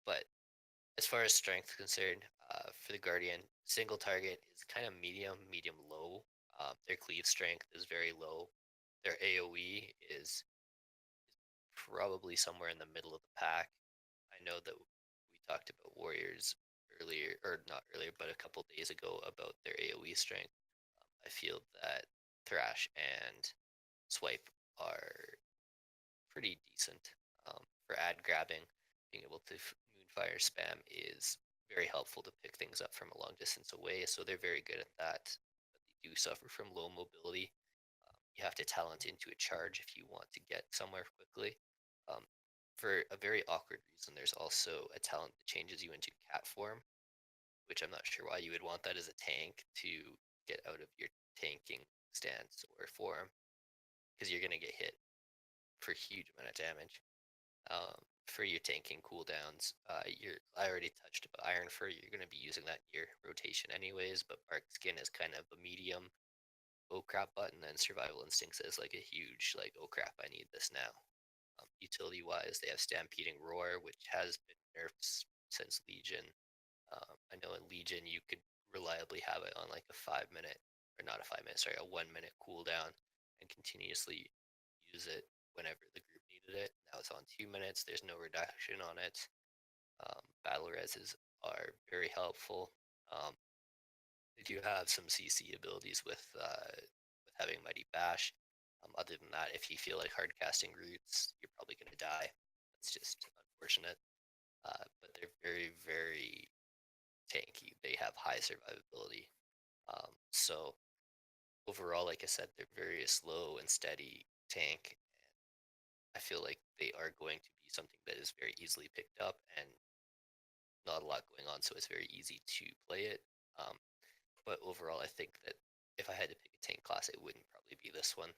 But as far as strength concerned, for the Guardian, single target is kind of medium low. Their cleave strength is very low. Their AoE is probably somewhere in the middle of the pack. I know that we talked about warriors earlier, or not earlier, but a couple days ago about their AoE strength. I feel that Thrash and Swipe are pretty decent for ad grabbing. Being able to moonfire spam is very helpful to pick things up from a long distance away, so they're very good at that. But they do suffer from low mobility. You have to talent into a charge if you want to get somewhere quickly. Um, for a very awkward reason, there's also a talent that changes you into cat form, which I'm not sure why you would want that as a tank to get out of your tanking stance or form, because you're going to get hit for a huge amount of damage. For your tanking cooldowns, I already touched about Iron Fur. You're going to be using that in your rotation anyways, but Bark Skin is kind of a medium oh crap button, and Survival Instincts is like a huge like oh crap I need this now. Utility wise, they have Stampeding Roar, which has been nerfed since Legion. I know in Legion you could reliably have it on like a 5 minute, or not a 5 minute, sorry, a 1 minute cooldown, and continuously use it whenever the group needed it. Now it's on 2 minutes. There's no reduction on it. Battle reses are very helpful. They do have some CC abilities with having Mighty Bash. Other than that, if you feel like hard casting roots, you're probably going to die. It's just unfortunate. But they're very, very tanky. They have high survivability. So overall, like I said, they're very slow and steady tank. And I feel like they are going to be something that is very easily picked up and not a lot going on, so it's very easy to play it. But overall, I think that if I had to pick a tank class, it wouldn't probably be this one.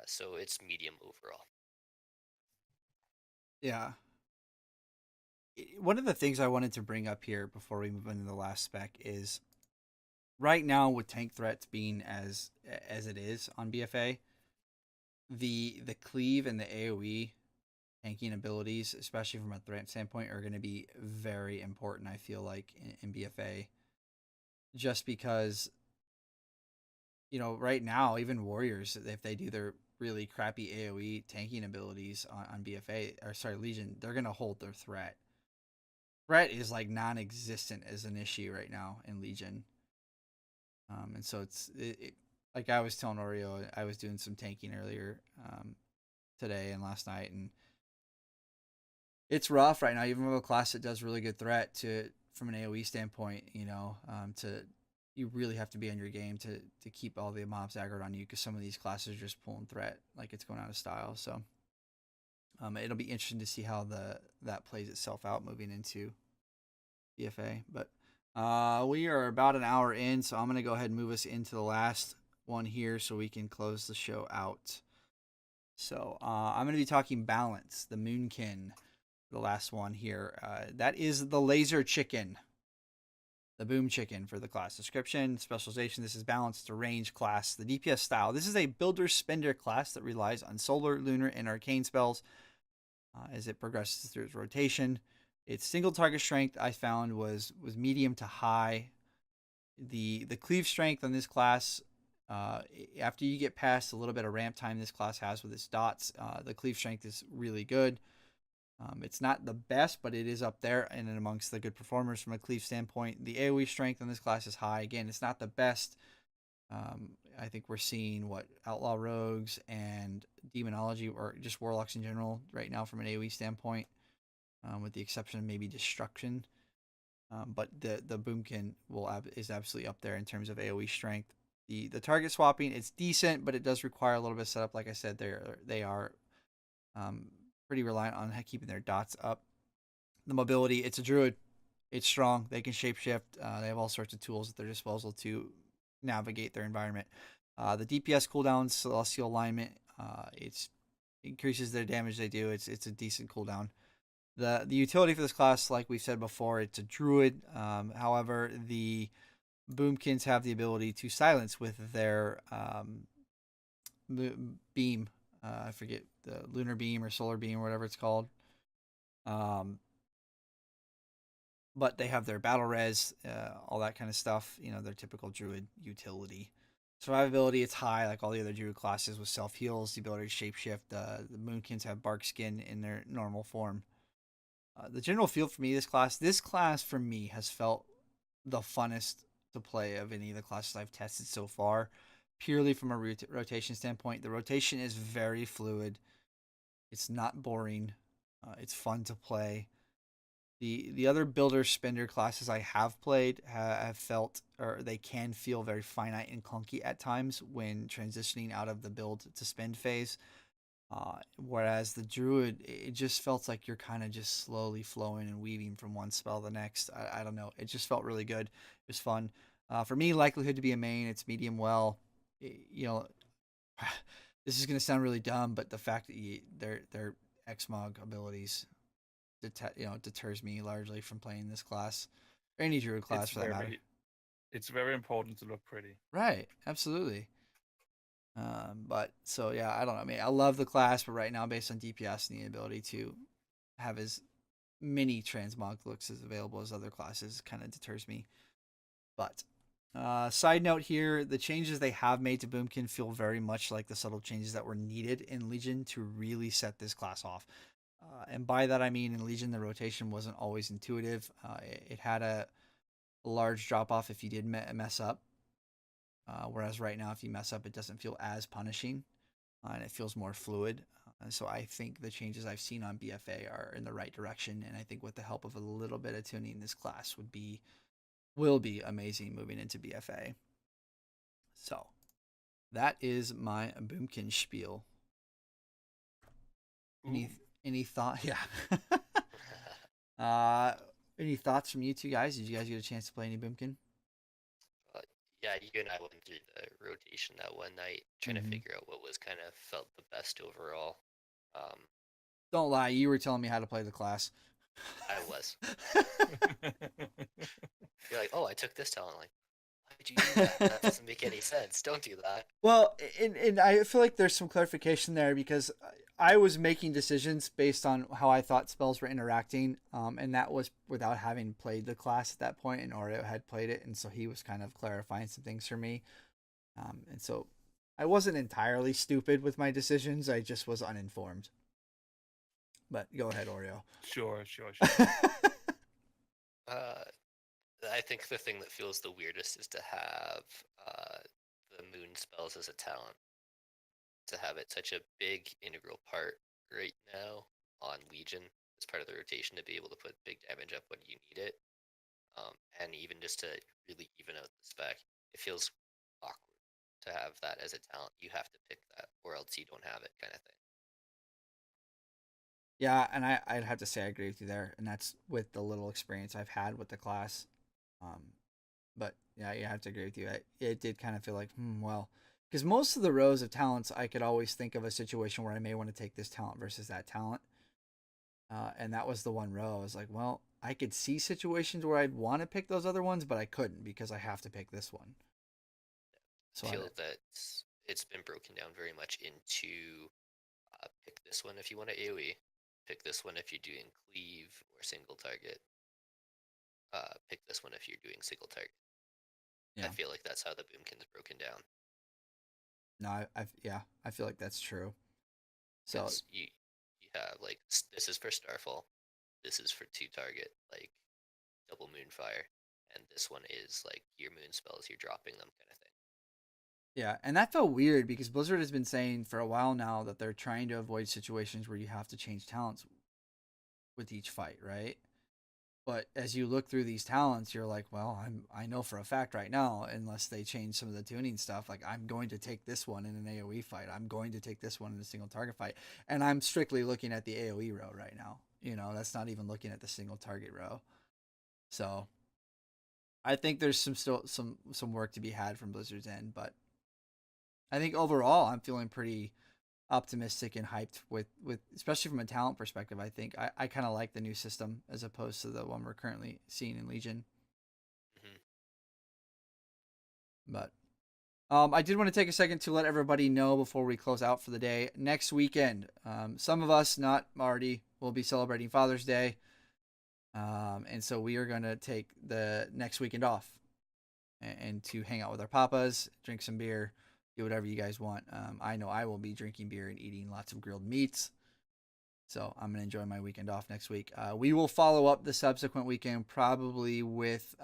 So it's medium overall. Yeah. One of the things I wanted to bring up here before we move into the last spec is right now with tank threats being as it is on BFA, the cleave and the AoE tanking abilities, especially from a threat standpoint, are going to be very important, I feel like, in BFA. Just because, right now, even warriors, if they do their really crappy AoE tanking abilities on BFA, or sorry, Legion, they're going to hold their threat. Threat is like non-existent as an issue right now in Legion. And so it's like I was telling Oreo, I was doing some tanking earlier today and last night, and it's rough right now. Even with a class that does really good threat from an AoE standpoint, you really have to be on your game to keep all the mobs aggroed on you, because some of these classes are just pulling threat like it's going out of style. So it'll be interesting to see how that plays itself out moving into BFA. But we are about an hour in, so I'm going to go ahead and move us into the last one here so we can close the show out. So I'm going to be talking balance, the Moonkin, the last one here. That is the Laser Chicken, the Boom Chicken for the class description. Specialization, this is balanced to range class, the DPS style. This is a builder spender class that relies on solar, lunar, and arcane spells as it progresses through its rotation. Its single target strength I found was medium to high. The cleave strength on this class, after you get past a little bit of ramp time this class has with its dots, the cleave strength is really good. It's not the best, but it is up there and amongst the good performers from a cleave standpoint. The AoE strength on this class is high. Again, it's not the best. I think we're seeing Outlaw Rogues and Demonology, or just Warlocks in general right now from an AoE standpoint, with the exception of maybe Destruction. But the Boomkin is absolutely up there in terms of AoE strength. The target swapping, it's decent, but it does require a little bit of setup. Like I said, they are pretty reliant on keeping their dots up. The mobility, it's a druid. It's strong. They can shapeshift. They have all sorts of tools at their disposal to navigate their environment. The DPS cooldowns, Celestial Alignment, it increases their damage they do. It's a decent cooldown. The utility for this class, like we've said before, it's a druid. However, the Boomkins have the ability to silence with their beam. I forget, the lunar beam or solar beam or whatever it's called. Um, but they have their battle res, all that kind of stuff. You know, their typical druid utility. Survivability, it's high, like all the other druid classes with self heals, the ability to shapeshift. The Moonkins have bark skin in their normal form. The general feel for me, this class for me has felt the funnest to play of any of the classes I've tested so far, purely from a rotation standpoint. The rotation is very fluid. It's not boring. It's fun to play. The other builder spender classes I have played have felt, or they can feel, very finite and clunky at times when transitioning out of the build to spend phase. Whereas the druid, it just felt like you're kind of just slowly flowing and weaving from one spell to the next. I don't know. It just felt really good. It was fun. For me, likelihood to be a main, it's medium well. You know, this is gonna sound really dumb, but the fact that their Xmog abilities, deters me largely from playing this class, or any druid class It's for that matter. It's very important to look pretty. Right. Absolutely. But so yeah, I don't know. I mean, I love the class, but right now, based on DPS and the ability to have as many transmog looks as available as other classes, kind of deters me. But side note here, the changes they have made to Boomkin feel very much like the subtle changes that were needed in Legion to really set this class off. And by that I mean, in Legion, the rotation wasn't always intuitive. It had a large drop off if you did mess up. Whereas right now, if you mess up, it doesn't feel as punishing, and it feels more fluid. So I think the changes I've seen on BFA are in the right direction, and I think with the help of a little bit of tuning, this class will be amazing moving into BFA. So that is my Boomkin spiel. Any thought? Yeah. Any thoughts from you two guys? Did you guys get a chance to play any Boomkin? Yeah, you and I went through the rotation that one night, trying to figure out what was kind of felt the best overall. Don't lie, you were telling me how to play the class. I was. You're like, oh, I took this talent. Like, why did you do that? That doesn't make any sense. Don't do that. Well, and I feel like there's some clarification there, because I was making decisions based on how I thought spells were interacting, and that was without having played the class at that point, and Oreo had played it, and so he was kind of clarifying some things for me. And so I wasn't entirely stupid with my decisions, I just was uninformed. But go ahead, Oreo. Sure. I think the thing that feels the weirdest is to have the moon spells as a talent. To have it such a big integral part right now on Legion as part of the rotation, to be able to put big damage up when you need it, and even just to really even out the spec, it feels awkward to have that as a talent. You have to pick that, or else you don't have it, kind of thing. Yeah, and I'd have to say I agree with you there, and that's with the little experience I've had with the class. But yeah, I have to agree with you. It did kind of feel like, well, because most of the rows of talents, I could always think of a situation where I may want to take this talent versus that talent. And that was the one row. I was like, well, I could see situations where I'd want to pick those other ones, but I couldn't because I have to pick this one. So I feel that it's been broken down very much into pick this one if you want to AoE, pick this one if you're doing cleave or single target, pick this one if you're doing single target. Yeah. I feel like that's how the Boomkin's broken down. No, I feel like that's true. So you have like, this is for Starfall, this is for 2 target, like double Moonfire, and this one is like your moon spells, you're dropping them, kind of thing. Yeah, and that felt weird because Blizzard has been saying for a while now that they're trying to avoid situations where you have to change talents with each fight, right? But as you look through these talents, you're like, well, I know for a fact right now, unless they change some of the tuning stuff, like I'm going to take this one in an AoE fight. I'm going to take this one in a single target fight. And I'm strictly looking at the AoE row right now. You know, that's not even looking at the single target row. So I think there's some work to be had from Blizzard's end, but I think overall I'm feeling pretty optimistic and hyped with especially from a talent perspective. I think I kind of like the new system as opposed to the one we're currently seeing in Legion. But I did want to take a second to let everybody know before we close out for the day. Next weekend, some of us, not Marty, we'll be celebrating Father's Day. And so we are going to take the next weekend off and to hang out with our papas, drink some beer, do whatever you guys want. I know I will be drinking beer and eating lots of grilled meats. So I'm going to enjoy my weekend off next week. We will follow up the subsequent weekend probably with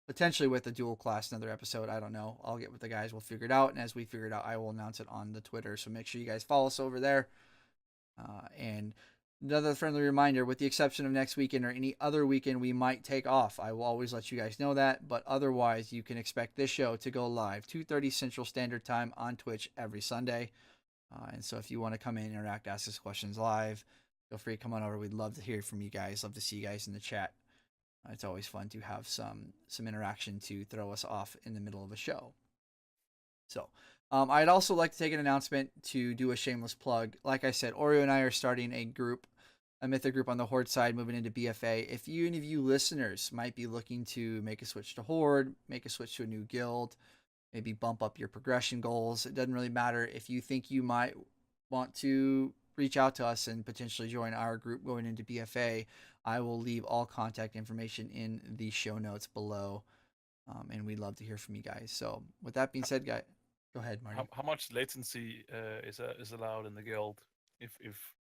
potentially with a dual class, another episode. I don't know. I'll get with the guys. We'll figure it out. And as we figure it out, I will announce it on the Twitter. So make sure you guys follow us over there. And another friendly reminder, with the exception of next weekend or any other weekend we might take off, I will always let you guys know that. But otherwise, you can expect this show to go live 2:30 Central Standard Time on Twitch every Sunday. And so if you want to come in, interact, ask us questions live, feel free to come on over. We'd love to hear from you guys. Love to see you guys in the chat. It's always fun to have some interaction to throw us off in the middle of a show. So I'd also like to take an announcement to do a shameless plug. Like I said, Oreo and I are starting a Mythic group on the Horde side, moving into BFA. If any of you listeners might be looking to make a switch to Horde, make a switch to a new guild, maybe bump up your progression goals, it doesn't really matter. If you think you might want to reach out to us and potentially join our group going into BFA, I will leave all contact information in the show notes below. And we'd love to hear from you guys. So with that being said, guys, go ahead, Marty. How much latency is allowed in the guild if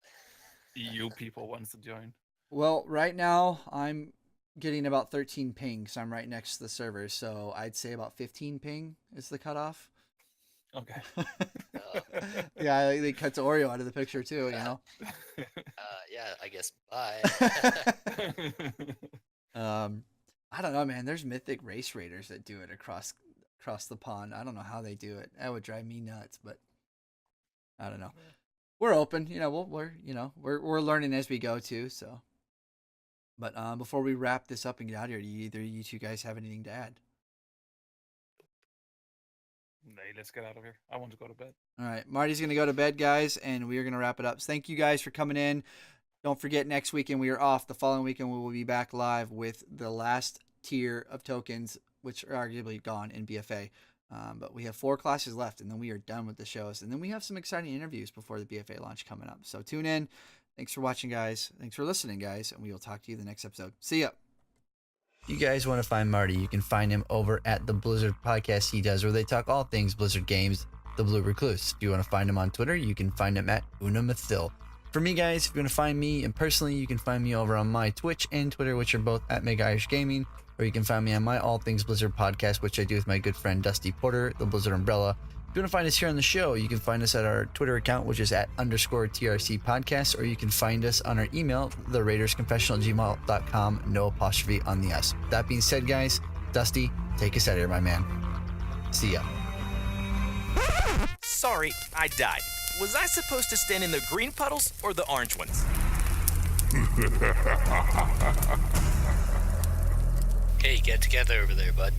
EU people wants to join? Well, right now I'm getting about 13 ping, so I'm right next to the server. So I'd say about 15 ping is the cutoff. Okay. Yeah, they cut to Oreo out of the picture too, you know. Yeah, I guess bye. I don't know, man. There's Mythic race raiders that do it across the pond. I don't know how they do it. That would drive me nuts, but I don't know. We're open, you know. We're learning as we go too. So, but before we wrap this up and get out of here, do either you two guys have anything to add? Hey, let's get out of here. I want to go to bed. All right, Marty's gonna go to bed, guys, and we are gonna wrap it up. So thank you guys for coming in. Don't forget, next weekend we are off. The following weekend we will be back live with the last tier of tokens, which are arguably gone in BFA. But we have 4 classes left, and then we are done with the shows. And then we have some exciting interviews before the BFA launch coming up. So tune in. Thanks for watching, guys. Thanks for listening, guys. And we will talk to you the next episode. See ya. You guys want to find Marty, you can find him over at the Blizzard podcast he does, where they talk all things Blizzard games, The Blue Recluse. If you want to find him on Twitter, you can find him at Unamathil. For me, guys, if you want to find me, and personally, you can find me over on my Twitch and Twitter, which are both at Mega Irish Gaming, or you can find me on my All Things Blizzard podcast, which I do with my good friend Dusty Porter, the Blizzard Umbrella. If you want to find us here on the show, you can find us at our Twitter account, which is at _TRC podcast, or you can find us on our email, theraidersconfessional@gmail.com, no apostrophe on the S. That being said, guys, Dusty, take us out of here, my man. See ya. Sorry, I died. Was I supposed to stand in the green puddles or the orange ones? Hey, get together over there, bud.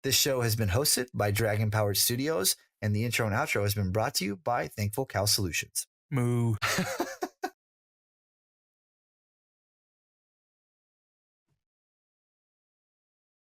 This show has been hosted by Dragon Powered Studios, and the intro and outro has been brought to you by Thankful Cow Solutions. Moo.